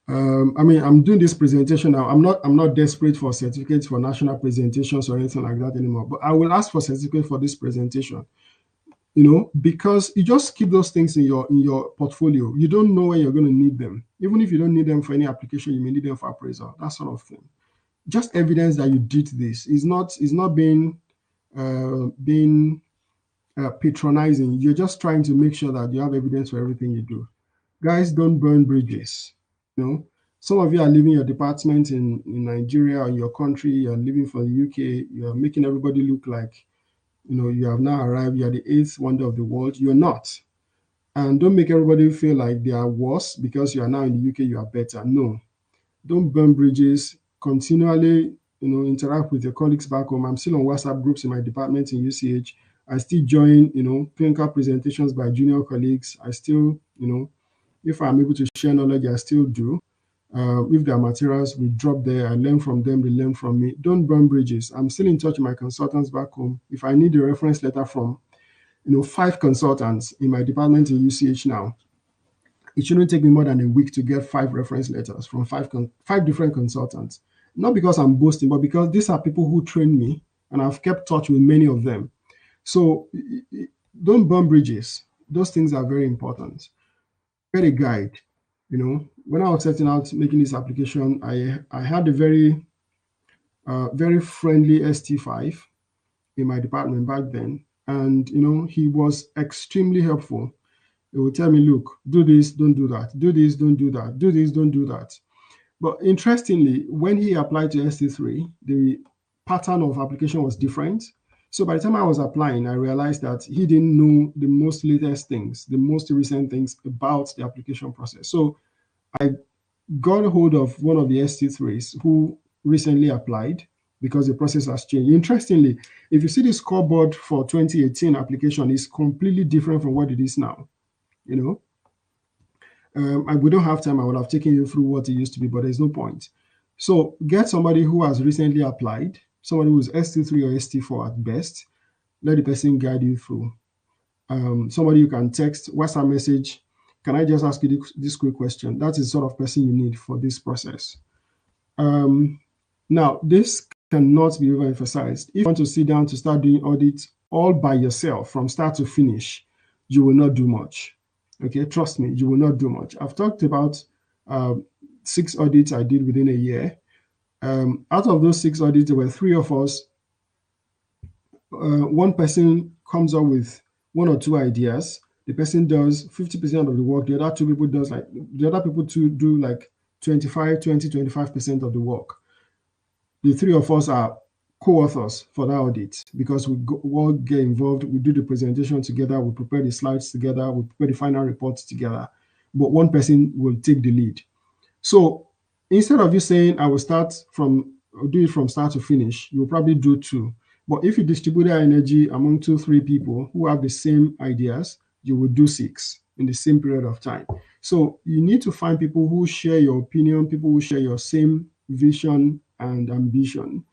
I'm doing this presentation now. I'm not desperate for certificates for national presentations or anything like that anymore. But I will ask for certificate for this presentation. Because you just keep those things in your portfolio. You don't know when you're going to need them. Even if you don't need them for any application, you may need them for appraisal, that sort of thing. Just evidence that you did this is not being patronizing. You're just trying to make sure that you have evidence for everything you do. Guys, don't burn bridges. Some of you are leaving your department in Nigeria or in your country, you're leaving for the UK, you're making everybody look like, you have now arrived, you're the eighth wonder of the world. You're not. And don't make everybody feel like they are worse because you are now in the UK, you are better. No, don't burn bridges. Continually, interact with your colleagues back home. I'm still on WhatsApp groups in my department in UCH. I still join, clinical presentations by junior colleagues. I still, if I'm able to share knowledge, I still do. If there are materials, we drop there. I learn from them, they learn from me. Don't burn bridges. I'm still in touch with my consultants back home. If I need a reference letter from, 5 consultants in my department in UCH now, it shouldn't take me more than a week to get 5 reference letters from five different consultants. Not because I'm boasting, but because these are people who trained me, and I've kept touch with many of them. So don't burn bridges. Those things are very important. Get a guide. When I was setting out making this application, I had a very friendly ST5 in my department back then, and he was extremely helpful. He would tell me, look, do this, don't do that, do this, don't do that, do this, don't do that. But interestingly, when he applied to ST3, the pattern of application was different. So by the time I was applying, I realized that he didn't know the most latest things, the most recent things about the application process. So I got a hold of one of the ST3s who recently applied because the process has changed. Interestingly, if you see the scoreboard for 2018 application is completely different from what it is now. We don't have time. I would have taken you through what it used to be, but there's no point. So get somebody who has recently applied, somebody who's ST3 or ST4 at best. Let the person guide you through. Somebody you can text, WhatsApp message. Can I just ask you this quick question? That's the sort of person you need for this process. Now, this cannot be overemphasized. If you want to sit down to start doing audits all by yourself from start to finish, you will not do much. Okay, trust me, you will not do much. I've talked about 6 audits I did within a year. Out of those 6 audits, there were 3 of us. One person comes up with 1 or 2 ideas. The person does 50% of the work. The other 2 people do like 25% of the work. The 3 of us are co-authors for that audit because we all get involved. We do the presentation together. We prepare the slides together. We prepare the final reports together. But one person will take the lead. So instead of you saying, I will do it from start to finish, you'll probably do 2. But if you distribute that energy among 2-3 people who have the same ideas, you will do 6 in the same period of time. So you need to find people who share your opinion, people who share your same vision and ambition.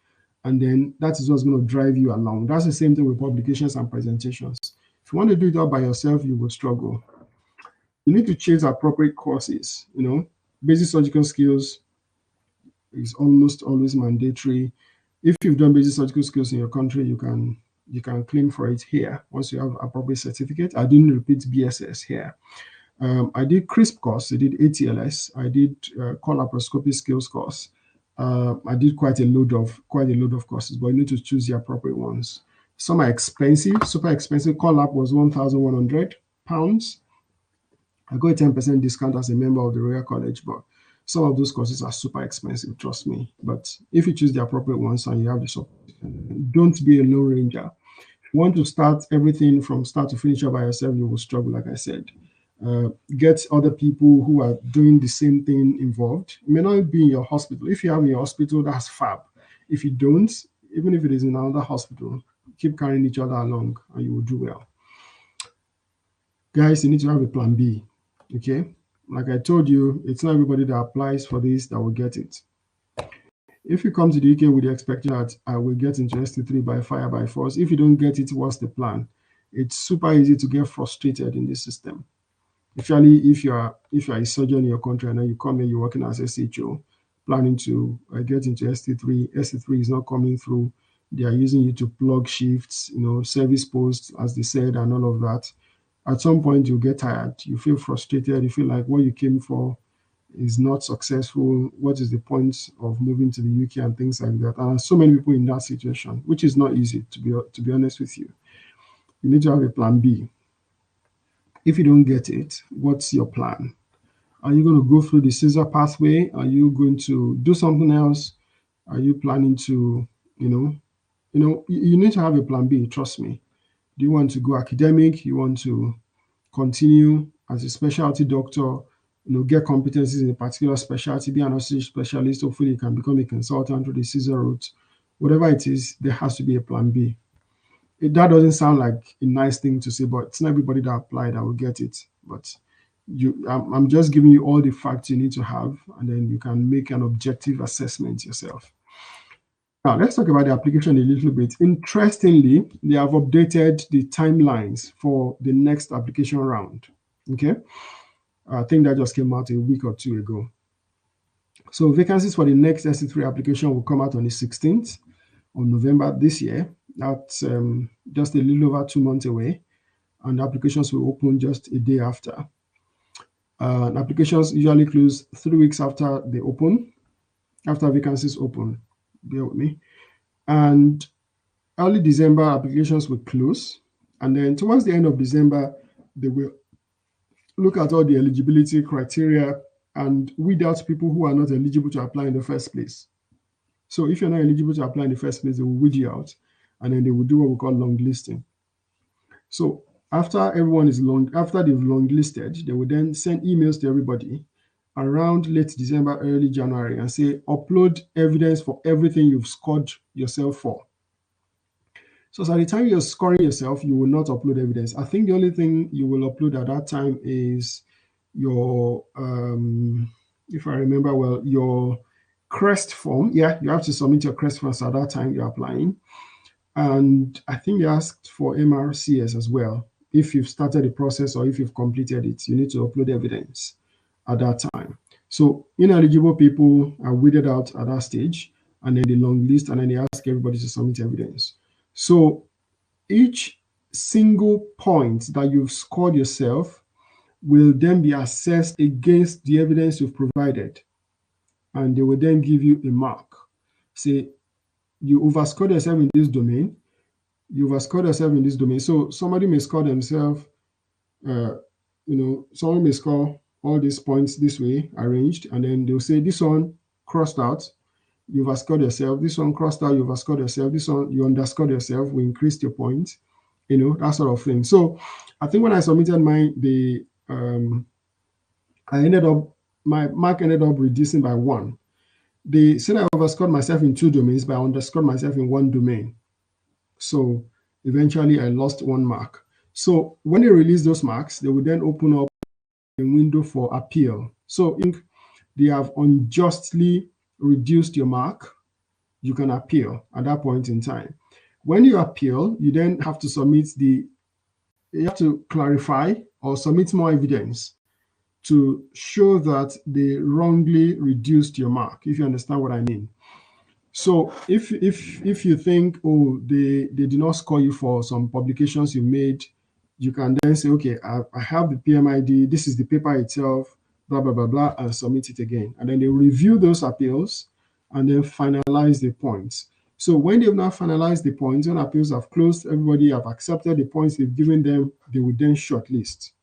And then that is what's going to drive you along. That's the same thing with publications and presentations. If you want to do it all by yourself, you will struggle. You need to choose appropriate courses. Basic surgical skills is almost always mandatory. If you've done basic surgical skills in your country, you can claim for it here once you have appropriate certificate. I didn't repeat BSS here. I did CRISP course. I did ATLS. I did core laparoscopy skills course. I did quite a load of courses, but you need to choose the appropriate ones. Some are expensive, super expensive. Core lab was £1,100. I got a 10% discount as a member of the Royal College, but some of those courses are super expensive, trust me. But if you choose the appropriate ones and you have the support, don't be a lone ranger. If you want to start everything from start to finish by yourself, you will struggle, like I said. Get other people who are doing the same thing involved. It may not be in your hospital. If you have in your hospital, that's fab. If you don't, even if it is in another hospital, keep carrying each other along and you will do well. Guys, you need to have a plan B. Okay, like I told you, it's not everybody that applies for this that will get it. If you come to the UK with the expectation that I will get into ST3 by fire by force, if you don't get it, what's the plan? It's super easy to get frustrated in this system. Especially if you are a surgeon in your country and then you come here, you're working as SHO, planning to get into ST3. ST3 is not coming through. They are using you to plug shifts, service posts, as they said, and all of that. At some point, you get tired. You feel frustrated. You feel like what you came for is not successful. What is the point of moving to the UK and things like that? And so many people in that situation, which is not easy, to be honest with you. You need to have a plan B. If you don't get it, what's your plan? Are you going to go through the Caesar pathway? Are you going to do something else? Are you planning to, you know, you need to have a plan B, trust me. Do you want to go academic? You want to continue as a specialty doctor, get competencies in a particular specialty, be an osteopathy specialist. Hopefully, you can become a consultant through the Caesar route. Whatever it is, there has to be a plan B. That doesn't sound like a nice thing to say, but it's not everybody that applied that will get it. But I'm just giving you all the facts you need to have, and then you can make an objective assessment yourself. Now, let's talk about the application a little bit. Interestingly, they have updated the timelines for the next application round. Okay. I think that just came out a week or two ago. So vacancies for the next SC3 application will come out on the 16th of November this year. That's just a little over 2 months away. And applications will open just a day after. Applications usually close 3 weeks after they open, after vacancies open. Bear with me. And early December, applications will close. And then towards the end of December, they will look at all the eligibility criteria and weed out people who are not eligible to apply in the first place. So if you're not eligible to apply in the first place, they will weed you out, and then they will do what we call long listing. So after they've long listed, they will then send emails to everybody around late December, early January, and say, upload evidence for everything you've scored yourself for. So at the time you're scoring yourself, you will not upload evidence. I think the only thing you will upload at that time is your, if I remember well, your CREST form. Yeah, you have to submit your CREST form at that time you're applying. And I think they asked for MRCS as well. If you've started the process or if you've completed it, you need to upload evidence at that time. So ineligible people are weeded out at that stage, and then the long list, and then they ask everybody to submit evidence. So each single point that you've scored yourself will then be assessed against the evidence you've provided. And they will then give you a mark. Say, you overscored yourself in this domain. You overscored yourself in this domain. So somebody may score themselves, someone may score all these points this way, arranged, and then they'll say, this one crossed out, you've overscored yourself. This one crossed out, you've overscored yourself. This one, you underscored yourself, we increased your points, that sort of thing. So I think when I submitted mine, my mark ended up reducing by 1. They said I overscored myself in 2 domains, but I underscored myself in 1 domain. So eventually I lost 1 mark. So when they release those marks, they will then open up a window for appeal. So if they have unjustly reduced your mark, you can appeal at that point in time. When you appeal, you then have to clarify or submit more evidence to show that they wrongly reduced your mark, if you understand what I mean. So if you think, they did not score you for some publications you made, you can then say, okay, I have the PMID, this is the paper itself, blah, blah, blah, blah, and submit it again. And then they review those appeals and then finalize the points. So when they've now finalized the points, when appeals have closed, everybody have accepted the points they've given them, they will then shortlist.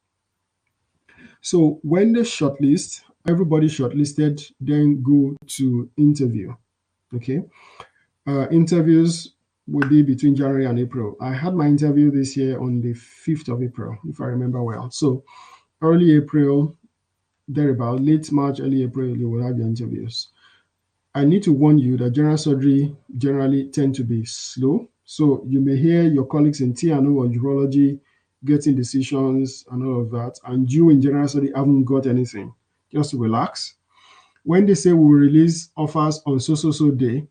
So when they shortlist, everybody shortlisted then go to interview. Okay. Interviews will be between January and April. I had my interview this year on the 5th of April, if I remember well. So early April, thereabout, late March, early April, you will have your interviews. I need to warn you that general surgery generally tend to be slow. So you may hear your colleagues in T&O or urology getting decisions and all of that, and you in general surgery haven't got anything. Just relax. When they say we will release offers on so day,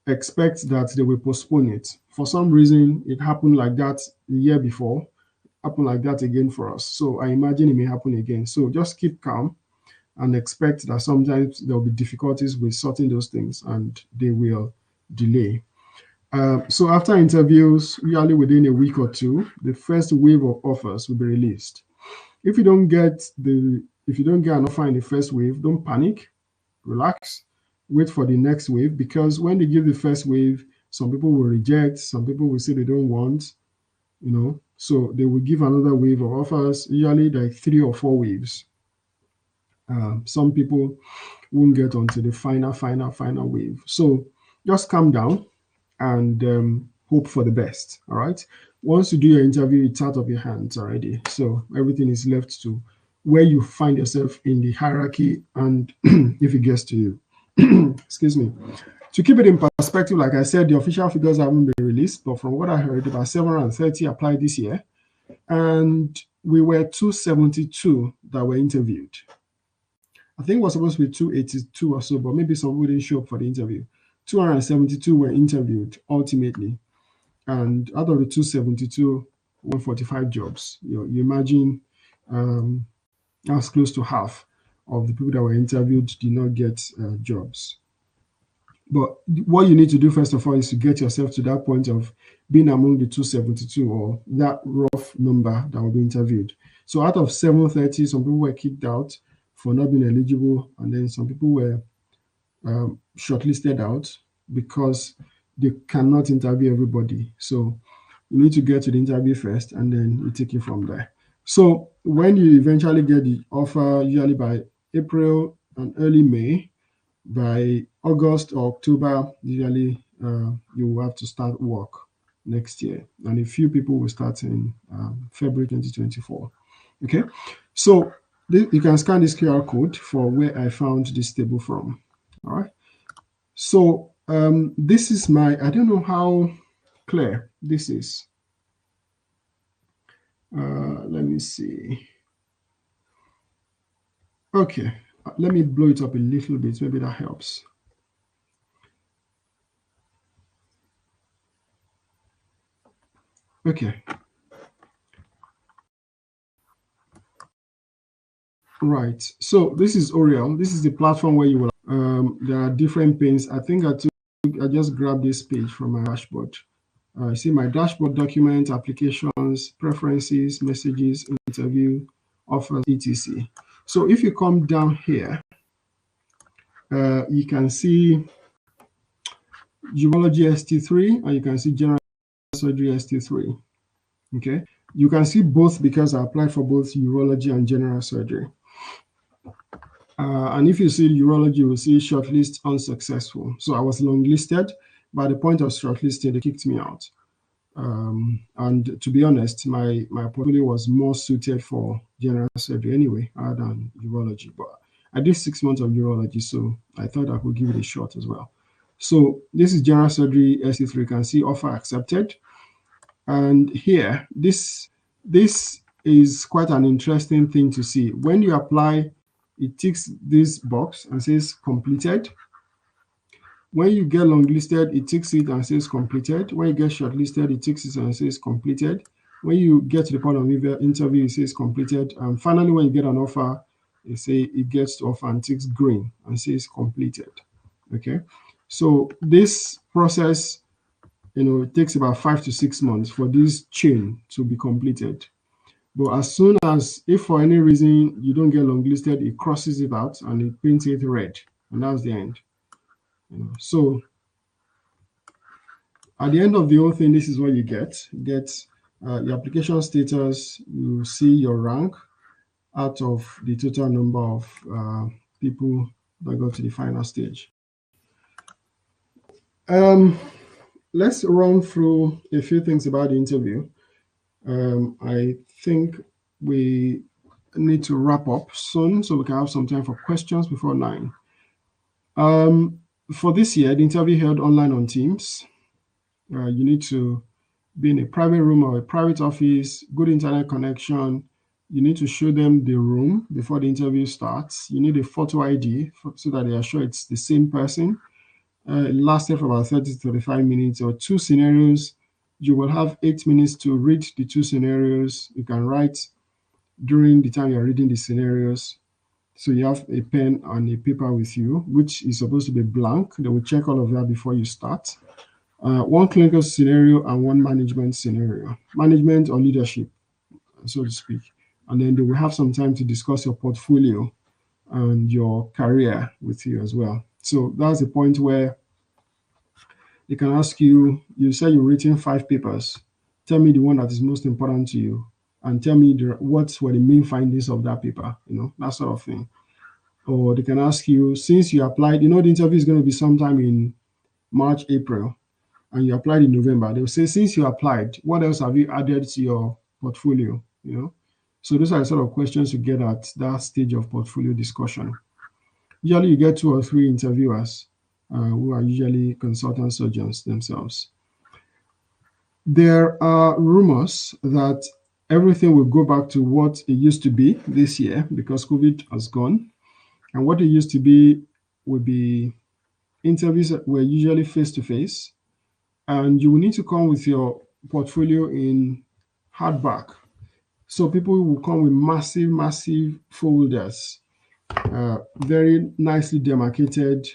expect that they will postpone it. For some reason, it happened like that the year before, happened like that again for us. So I imagine it may happen again. So just keep calm and expect that sometimes there will be difficulties with sorting those things and they will delay. So after interviews, usually within a week or 2, the first wave of offers will be released. If you don't get an offer in the first wave, don't panic, relax, wait for the next wave, because when they give the first wave, some people will reject, some people will say they don't want, so they will give another wave of offers, usually like 3 or 4 waves. Some people won't get onto the final wave. So just calm down and hope for the best. All right. Once you do your interview, it's out of your hands already. So everything is left to where you find yourself in the hierarchy and if it gets to you. Excuse me. To keep it in perspective, like I said, the official figures haven't been released, but from what I heard, about 730 applied this year, and we were 272 that were interviewed. I think it was supposed to be 282 or so, but maybe some people didn't show up for the interview. 272 were interviewed ultimately, and out of the 272, 145 jobs. You imagine that's close to half of the people that were interviewed did not get jobs. But what you need to do first of all is to get yourself to that point of being among the 272 or that rough number that will be interviewed. So out of 730, some people were kicked out for not being eligible, and then some people were shortlisted out because they cannot interview everybody. So you need to get to the interview first, and then you take it from there. So when you eventually get the offer, usually by April and early May, by August or October, usually you will have to start work next year. And a few people will start in February 2024. Okay, so you can scan this QR code for where I found this table from. All right, so this is my, I don't know how clear this is. Let me see. Okay, let me blow it up a little bit. Maybe that helps. Okay. Right. So this is Oriel. This is the platform where you will. There are different panes. I think I just grabbed this page from my dashboard. See my dashboard document, applications, preferences, messages, interview, offers, etc. So if you come down here, you can see urology ST3 and you can see general surgery ST3. Okay. You can see both because I applied for both urology and general surgery. And if you see urology, you will see shortlist unsuccessful. So I was longlisted. By the point of shortlisting, they kicked me out. And to be honest, my portfolio was more suited for general surgery anyway, other than urology. But I did 6 months of urology, so I thought I could give it a shot as well. So this is general surgery SC3. You can see offer accepted. And here, this is quite an interesting thing to see. When you apply, it ticks this box and says completed. When you get longlisted, it ticks it and says completed. When you get shortlisted, it ticks it and says completed. When you get to the point of interview, it says completed. And finally, when you get an offer, it gets to offer and ticks green and says completed. Okay. So this process, it takes about 5 to 6 months for this chain to be completed. But as soon as, if for any reason you don't get longlisted, it crosses it out and it paints it red, and that's the end. So at the end of the whole thing, this is what you get. You get your application status. You see your rank out of the total number of people that go to the final stage. Let's run through a few things about the interview. I think we need to wrap up soon so we can have some time for questions before 9. For this year, the interview held online on Teams. You need to be in a private room or a private office, good internet connection. You need to show them the room before the interview starts. You need a photo ID so that they are sure it's the same person. It lasted for about 30 to 35 minutes or 2 scenarios. You will have 8 minutes to read the 2 scenarios. You can write during the time you're reading the scenarios. So you have a pen and a paper with you, which is supposed to be blank. They will check all of that before you start. 1 clinical scenario and 1 management scenario, management or leadership, so to speak. And then they will have some time to discuss your portfolio and your career with you as well. So that's the point where they can ask you, you say you've written 5 papers. Tell me the one that is most important to you and tell me what were the main findings of that paper, that sort of thing. Or they can ask you, since you applied, the interview is going to be sometime in March, April, and you applied in November. They'll say, since you applied, what else have you added to your portfolio? So those are the sort of questions you get at that stage of portfolio discussion. Usually, you get two or three interviewers who are usually consultant surgeons themselves. There are rumors that everything will go back to what it used to be this year because COVID has gone. And what it used to be would be interviews that were usually face to face, and you will need to come with your portfolio in hardback. So people will come with massive, massive folders, very nicely demarcated,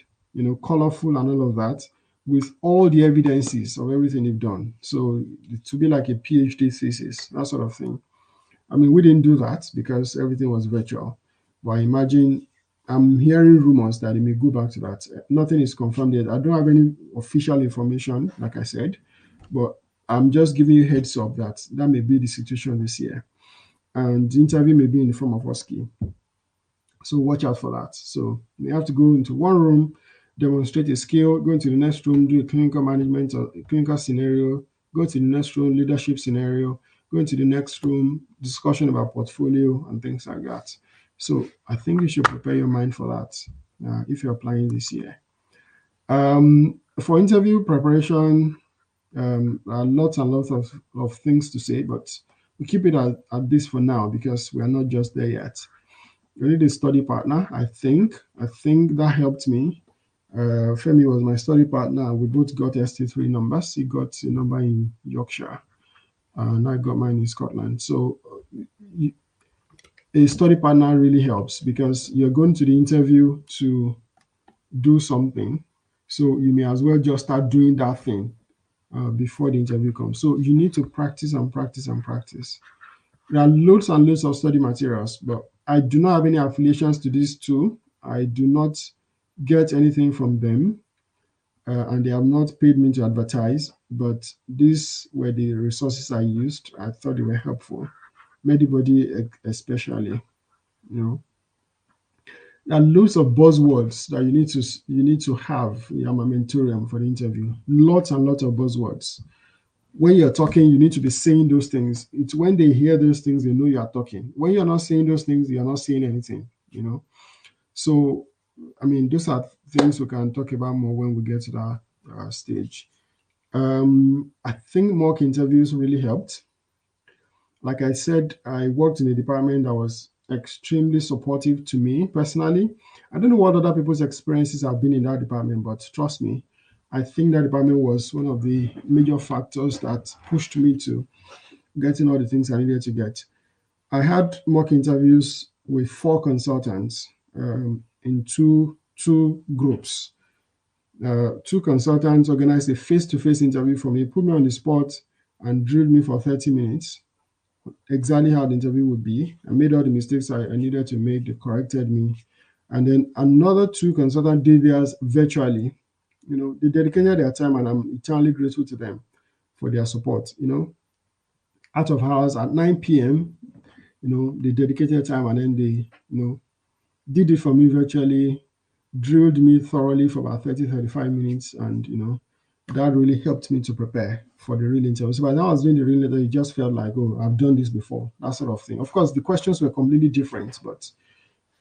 colorful and all of that, with all the evidences of everything you've done. So to be like a PhD thesis, that sort of thing. I mean, we didn't do that because everything was virtual. But I imagine I'm hearing rumors that it may go back to that. Nothing is confirmed yet. I don't have any official information, like I said, but I'm just giving you heads up that that may be the situation this year. And the interview may be in the form of OSCE. So watch out for that. So you have to go into one room, demonstrate a skill, go into the next room, do a clinical management or a clinical scenario, go to the next room, leadership scenario, go into the next room, discussion about portfolio and things like that. So I think you should prepare your mind for that if you're applying this year. For interview preparation, there are lots and lots of things to say, but we keep it at this for now because we are not just there yet. I need a study partner. I think that helped me. Femi was my study partner. We both got ST3 numbers. He got a number in Yorkshire, and I got mine in Scotland. So a study partner really helps because you're going to the interview to do something. So you may as well just start doing that thing before the interview comes. So you need to practice and practice and practice. There are loads and loads of study materials, but I do not have any affiliations to these two. I do not get anything from them, and they have not paid me to advertise. But these were the resources I used. I thought they were helpful. Medibody, especially, you know. There are loads of buzzwords that you need to have in your armamentarium for the interview. Lots and lots of buzzwords. When you're talking, you need to be saying those things. It's when they hear those things, they know you are talking. When you're not saying those things, you're not saying anything. So, I mean, those are things we can talk about more when we get to that stage. I think mock interviews really helped. Like I said, I worked in a department that was extremely supportive to me personally. I don't know what other people's experiences have been in that department, but trust me, I think that department was one of the major factors that pushed me to getting all the things I needed to get. I had mock interviews with four consultants in two groups. Two consultants organized a face-to-face interview for me, put me on the spot, and drilled me for 30 minutes exactly how the interview would be. I made all the mistakes I needed to make. They corrected me. And then another two consultants did theirs virtually. They dedicated their time, and I'm eternally grateful to them for their support. Out of hours at 9 p.m., they dedicated time, and then they, did it for me virtually, drilled me thoroughly for about 30, 35 minutes. And, that really helped me to prepare for the real interview. So by now I was doing the real interview, it just felt like, oh, I've done this before, that sort of thing. Of course, the questions were completely different, but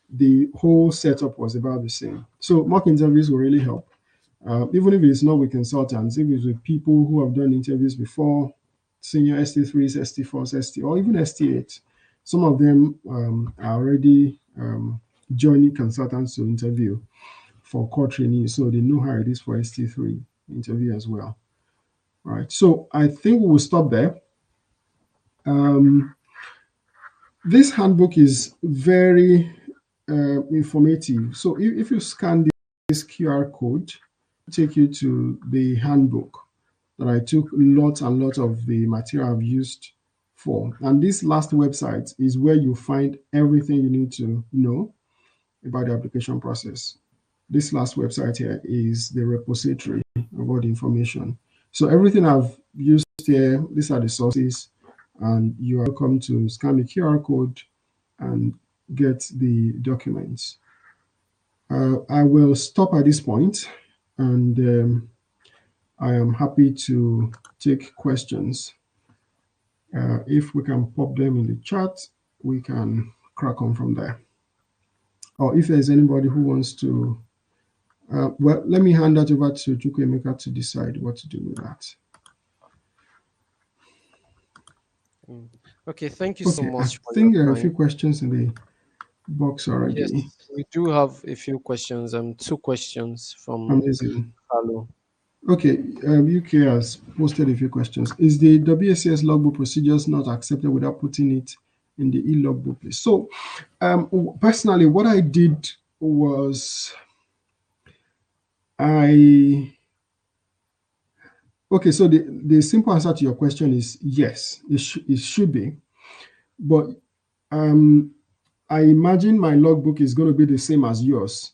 the whole setup was about the same. So mock interviews will really help. Even if it's not with consultants, if it's with people who have done interviews before, senior ST3s, ST4s, ST, or even ST8, some of them are already joining consultants to interview for core training, so they know how it is for ST3 interview as well. All right, so I think we'll stop there. This handbook is very informative. So if you scan this QR code, take you to the handbook that I took lots and lots of the material I've used for. And this last website is where you find everything you need to know about the application process. This last website here is the repository of all the information. So everything I've used here, these are the sources, and you are welcome to scan the QR code and get the documents. I will stop at this point, and I am happy to take questions. If we can pop them in the chat, we can crack on from there. Or if there's anybody who wants to, well, let me hand that over to Chukwemeka to decide what to do with that. Mm. Okay, thank you so Okay, I much for your think there are a few time. questions in the box already. Yes, we do have a few questions. Two questions from Amazing. Carlo. Okay, UK has posted a few questions. Is the WSCS logbook procedures not accepted without putting it in the e-logbook list? So, personally, what I did was okay, so the simple answer to your question is yes, it should be. But I imagine my logbook is going to be the same as yours.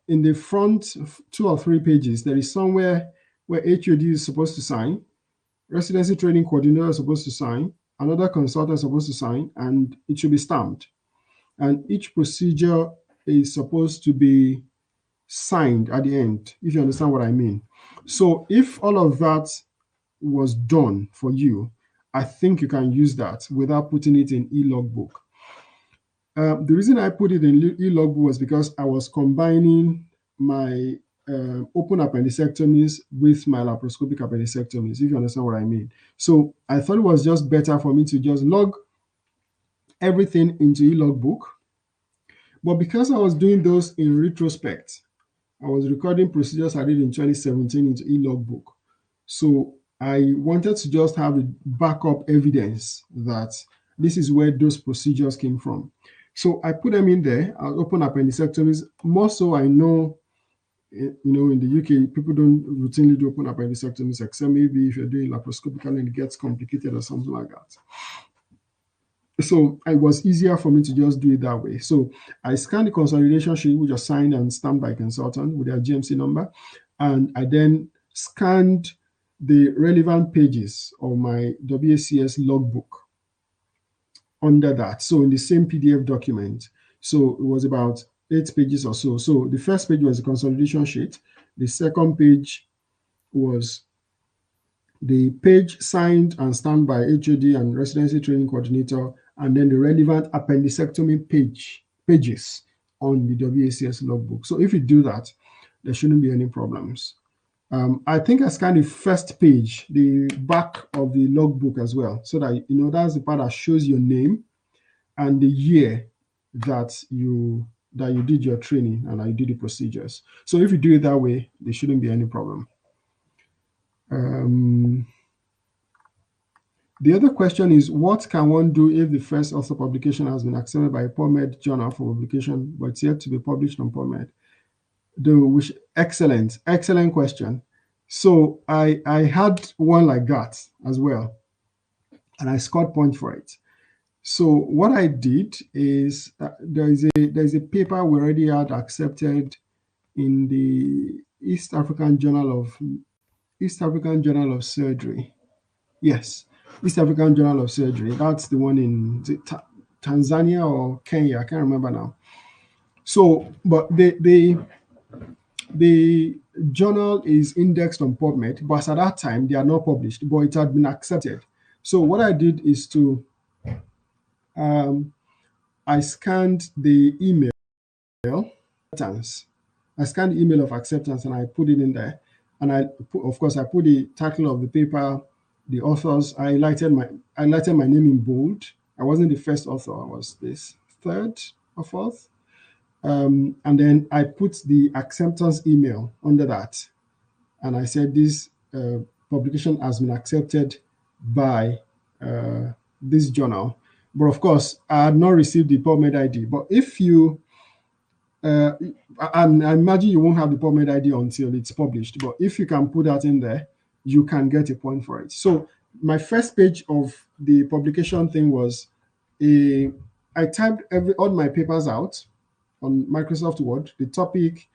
In the front 2 or 3 pages, there is somewhere where HOD is supposed to sign, residency training coordinator is supposed to sign, another consultant is supposed to sign, and it should be stamped. And each procedure is supposed to be signed at the end, if you understand what I mean. So if all of that was done for you, I think you can use that without putting it in e-logbook. The reason I put it in e-logbook was because I was combining my open appendectomies with my laparoscopic appendectomies, if you understand what I mean. So I thought it was just better for me to just log everything into e-logbook. But because I was doing those in retrospect, I was recording procedures I did in 2017 into e-logbook. So I wanted to just have a backup evidence that this is where those procedures came from. So I put them in there. I'll open appendectomies. More so, I know, in the UK, people don't routinely do open appendectomies, except maybe if you're doing laparoscopically and it gets complicated or something like that. So it was easier for me to just do it that way. So I scanned the consolidation sheet, which was signed and stamped by consultant with their GMC number, and I then scanned the relevant pages of my WACS logbook under that. So in the same PDF document. So it was about 8 pages or so. So the first page was the consolidation sheet. The second page was the page signed and stamped by HOD and residency training coordinator, and then the relevant appendectomy pages on the WACS logbook. So if you do that, there shouldn't be any problems. I think I scanned the first page, the back of the logbook as well, so that that's the part that shows your name and the year that you did your training and that you did the procedures. So if you do it that way, there shouldn't be any problem. The other question is, what can one do if the first author publication has been accepted by a PubMed journal for publication, but it's yet to be published on PubMed? Excellent question. So I had one like that as well, and I scored points for it. So what I did is there's a paper we already had accepted in the East African Journal of Surgery. Yes, East African Journal of Surgery. That's the one in Tanzania or Kenya. I can't remember now. So, but the journal is indexed on PubMed, but at that time they are not published, but it had been accepted. So what I did is I scanned the email. I scanned the email of acceptance and I put it in there. And I put the title of the paper, the authors. I highlighted my name in bold. I wasn't the first author. I was this third or fourth. And then I put the acceptance email under that. And I said this publication has been accepted by this journal. But of course, I had not received the PubMed ID. But if you I imagine you won't have the PubMed ID until it's published, but if you can put that in there, you can get a point for it. So my first page of the publication thing was I typed all my papers out on Microsoft Word, the topic,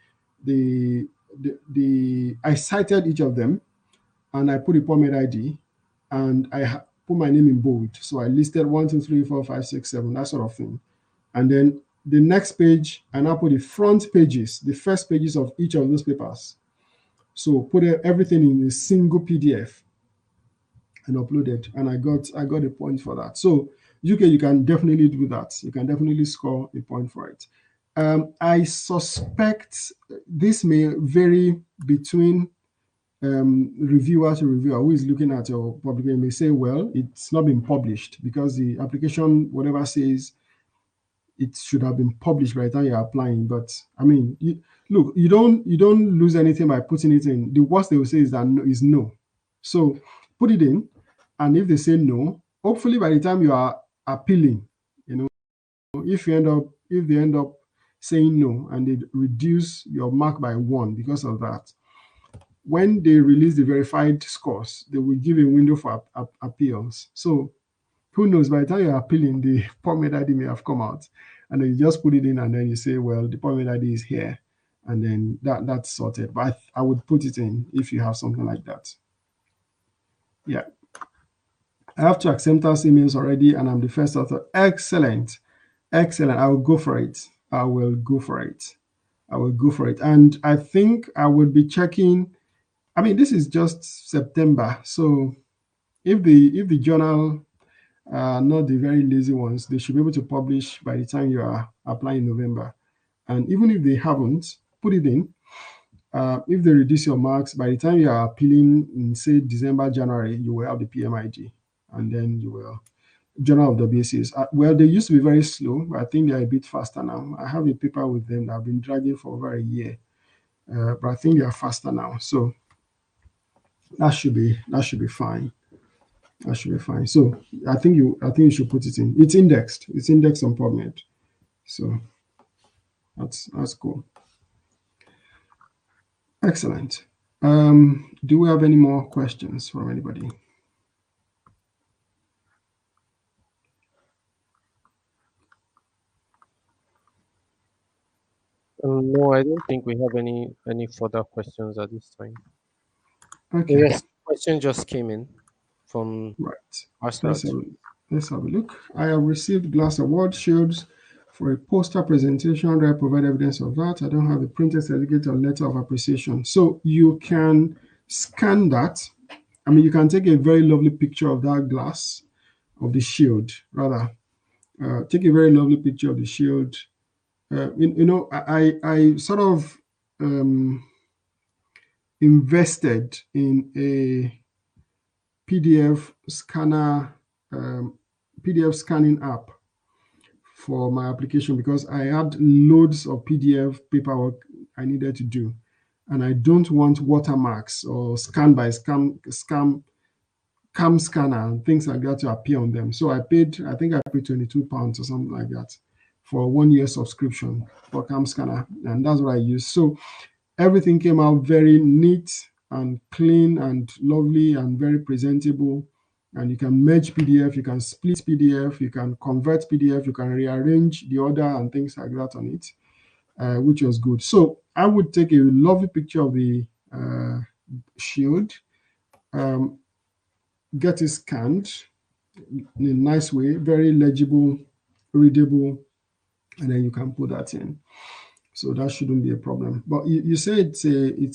I cited each of them, and I put a PubMed ID, and I put my name in bold. So I listed 1, 2, 3, 4, 5, 6, 7, that sort of thing. And then the next page, and I put the front pages, the first pages of each of those papers. So put everything in a single PDF and upload it. And I got a point for that. So UK, you can definitely do that. You can definitely score a point for it. I suspect this may vary between reviewer to reviewer who is looking at your publication. May say, well, it's not been published because the application, whatever says, it should have been published by the time you're applying. But I mean, look, you don't lose anything by putting it in. The worst they will say is that no, is no. So put it in, and if they say no, hopefully by the time you are appealing, if they end up saying no and they reduce your mark by 1 because of that, when they release the verified scores, they will give a window for appeals. So who knows, by the time you're appealing, the permit ID may have come out, and then you just put it in, and then you say, well, the permit ID is here, and then that's sorted. But I would put it in if you have something like that. Yeah. I have 2 acceptance emails already, and I'm the first author. Excellent. Excellent. I will go for it. I will go for it. I will go for it. And I think I will be checking. I mean, this is just September. So if the journal, not the very lazy ones, they should be able to publish by the time you are applying in November. And even if they haven't, put it in. If they reduce your marks, by the time you are appealing in, say, December, January, you will have the PMIG. And then you will. Journal of WCs. Well, they used to be very slow, but I think they are a bit faster now. I have a paper with them that I've been dragging for over a year, but I think they are faster now. So that should be fine. That should be fine. So I think you should put it in. It's indexed. It's indexed on PubMed. So that's cool. Excellent. Do we have any more questions from anybody? No, I don't think we have any further questions at this time. Oh, Okay. yes, question just came in from Right. Asad. Let's have a look. I have received glass award shields for a poster presentation. Do I provide evidence of that? I don't have a printed certificate or letter of appreciation. So you can scan that. I mean, you can take a very lovely picture of that glass, of the shield, rather. Take a very lovely picture of the shield. I sort of invested in a PDF scanner, PDF scanning app for my application because I had loads of PDF paperwork I needed to do. And I don't want watermarks or scan by cam scanner and things like that to appear on them. So I think I paid £22 or something like that for a 1-year subscription for cam scanner. And that's what I use. So everything came out very neat and clean and lovely and very presentable. And you can merge PDF, you can split PDF, you can convert PDF, you can rearrange the order and things like that on it, which was good. So I would take a lovely picture of the shield, get it scanned in a nice way, very legible, readable, and then you can put that in. So that shouldn't be a problem. But you say it's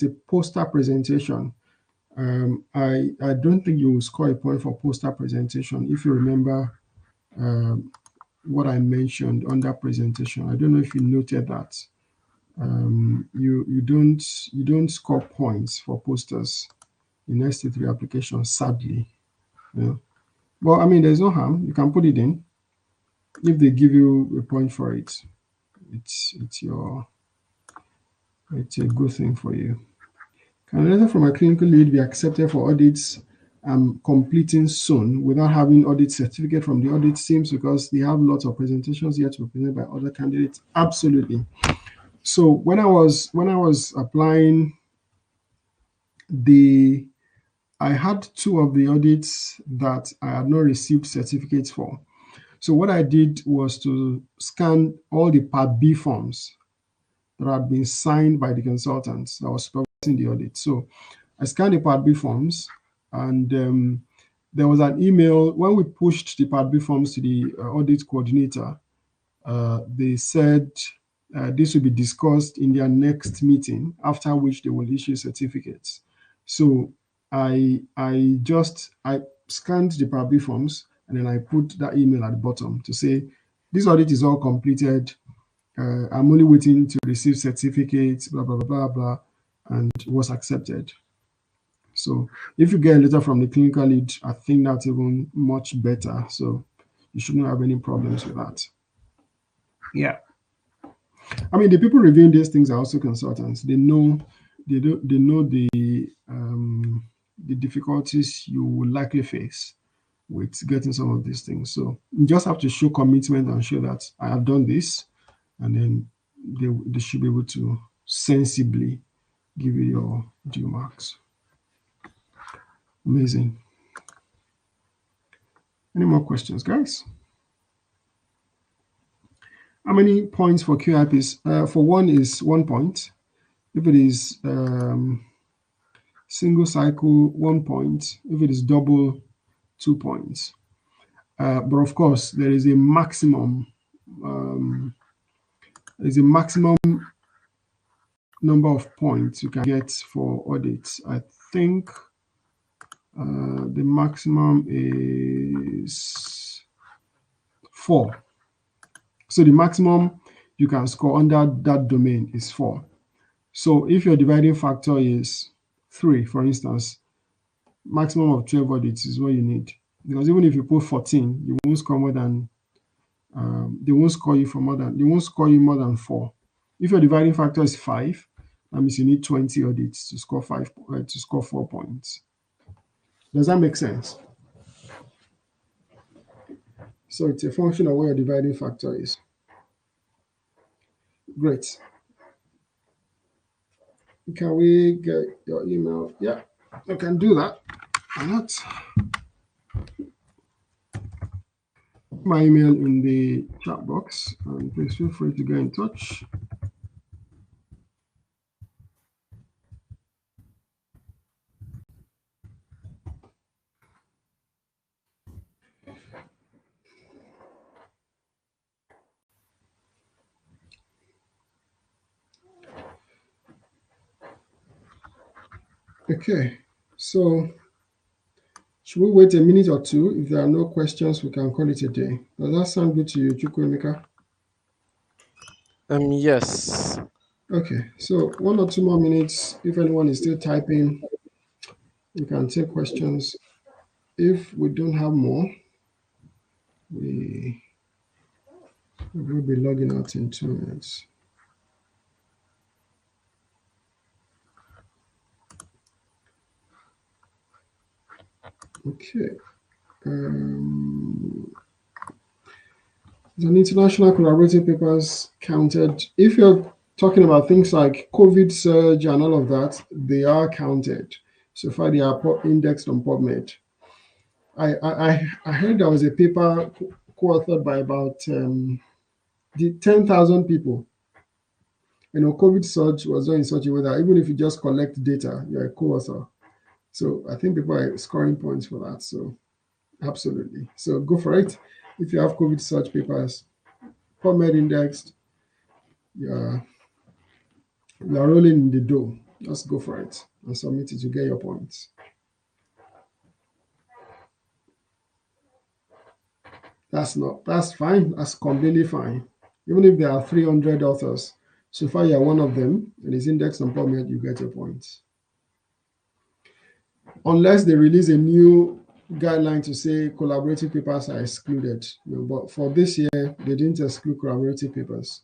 a poster presentation. I don't think you will score a point for poster presentation if you remember what I mentioned under presentation. I don't know if you noted that. You don't score points for posters in ST3 applications, sadly. Well, I mean, there's no harm. You can put it in. If they give you a point for it, it's a good thing for you. Can a letter from a clinical lead be accepted for audits I'm completing soon without having audit certificate from the audit teams because they have lots of presentations yet to be presented by other candidates? Absolutely. So when I was applying, I had 2 of the audits that I had not received certificates for. So what I did was to scan all the Part B forms that had been signed by the consultants that was supervising the audit. So I scanned the Part B forms, and there was an email when we pushed the Part B forms to the audit coordinator. They said this will be discussed in their next meeting, after which they will issue certificates. So I scanned the PAB forms and then I put that email at the bottom to say this audit is all completed. I'm only waiting to receive certificates, blah blah blah blah blah, and was accepted. So if you get a letter from the clinical lead, I think that's even much better. So you shouldn't have any problems with that. Yeah. I mean, the people reviewing these things are also consultants. They know the difficulties you will likely face with getting some of these things. So you just have to show commitment and show that I have done this, and then they should be able to sensibly give you your due marks. Amazing. Any more questions, guys? How many points for QIPs? For one is 1 point. If it is single cycle, 1 point. If it is double, 2 points. But of course, there is a maximum. There's a maximum number of points you can get for audits. I think the maximum is 4. So the maximum you can score under that domain is 4. So if your dividing factor is 3, for instance, maximum of 12 audits is what you need. Because even if you put 14, you won't score more than they won't score you more than 4. If your dividing factor is 5, that means you need 20 audits to score 4 points. Does that make sense? So it's a function of where your dividing factor is. Great. Can we get your email? Yeah, I can do that. Why not? My email in the chat box, and please feel free to get in touch. Okay, so should we wait a minute or two? If there are no questions, we can call it a day. Does that sound good to you, Chukwemeka? Yes. Okay, so 1 or 2 more minutes. If anyone is still typing, we can take questions. If we don't have more, we will be logging out in 2 minutes. Okay. The international collaborative papers counted. If you're talking about things like COVID surge and all of that, they are counted. So far, they are indexed on PubMed. I heard there was a paper co-authored by about 10,000 people. COVID surge was done in such a way that even if you just collect data, you're a co-author. So I think people are scoring points for that. So absolutely. So go for it. If you have COVID surge papers, PubMed indexed, you're rolling in the dough. Just go for it and submit it to get your points. That's fine. That's completely fine. Even if there are 300 authors, so far you're one of them and it's indexed on PubMed, you get your points. Unless they release a new guideline to say collaborative papers are excluded. But for this year, they didn't exclude collaborative papers.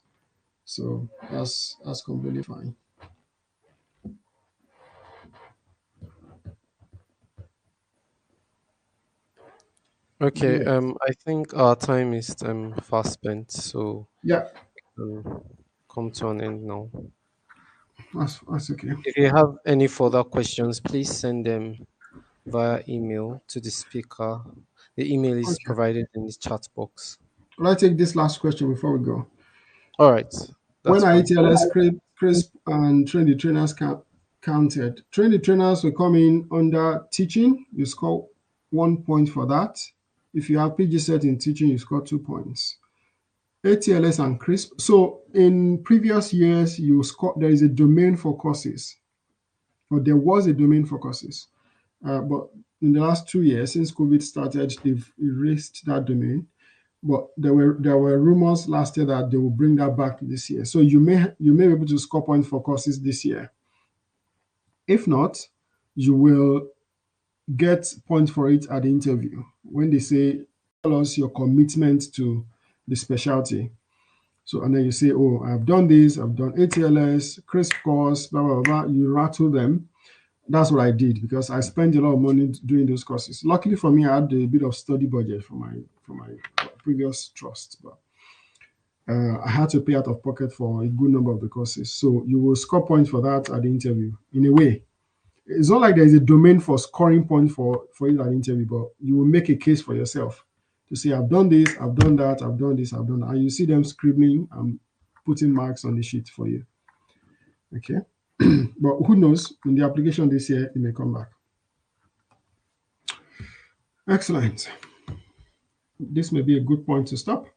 So that's completely fine. Okay. Great. I think our time is fast spent, so Yeah, come to an end now. that's okay. If you have any further questions, please send them via email to the speaker. The email is Okay. provided in the chat box. Will I take this last question before we go? All right, When that's are fine. ATLS, CRISP, and train the trainers counted? Train the trainers will come in under teaching. You score 1 point for that. If you have PG set in teaching, you score 2 points. ATLS and CRISP. So in previous years, there is a domain for courses, or there was a domain for courses. But in the last 2 years, since COVID started, they've erased that domain. But there were rumors last year that they will bring that back this year. So you may be able to score points for courses this year. If not, you will get points for it at the interview when they say, tell us your commitment to the specialty. So, and then you say, oh, I've done this, I've done ATLS, CRISP course, blah, blah, blah. You rattle them. That's what I did because I spent a lot of money doing those courses. Luckily for me, I had a bit of study budget for my previous trust, but I had to pay out of pocket for a good number of the courses. So you will score points for that at the interview in a way. It's not like there's a domain for scoring points for it at the interview, but you will make a case for yourself to say, I've done this, I've done that, I've done this, I've done that. And you see them scribbling and putting marks on the sheet for you. Okay. But who knows? In the application this year, it may come back. Excellent. This may be a good point to stop.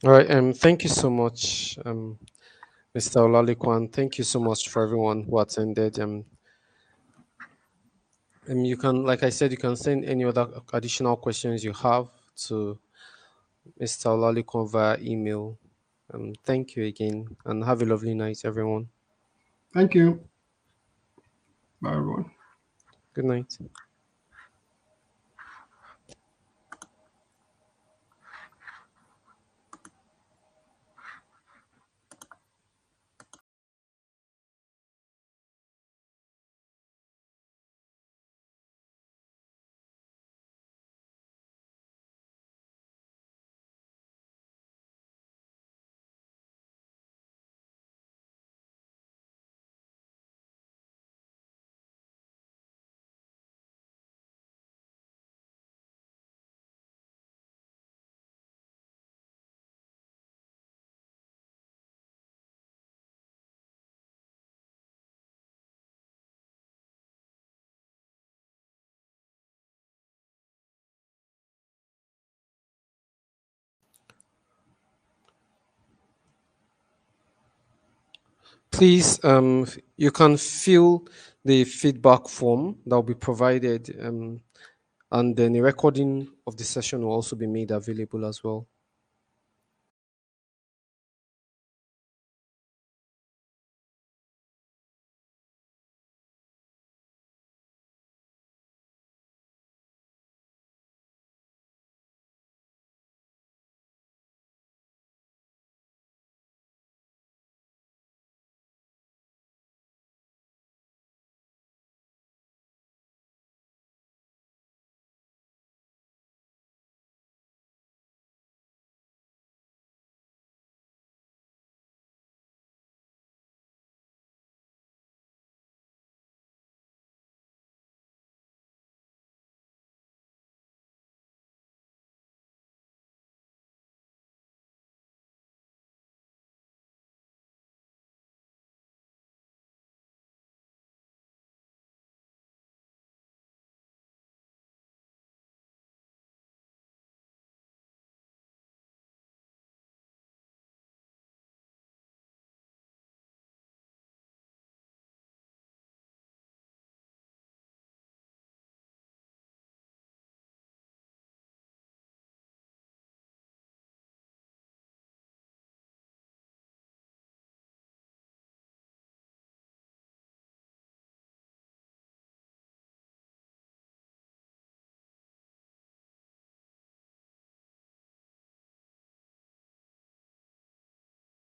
All right. Thank you so much, Mr. Olalikwan. Thank you so much for everyone who attended. You can, like I said, you can send any other additional questions you have to Mr. Olalikwan via email. Thank you again, and have a lovely night, everyone. Thank you. Bye, everyone. Good night. Please, you can fill the feedback form that will be provided, and then a recording of the session will also be made available as well.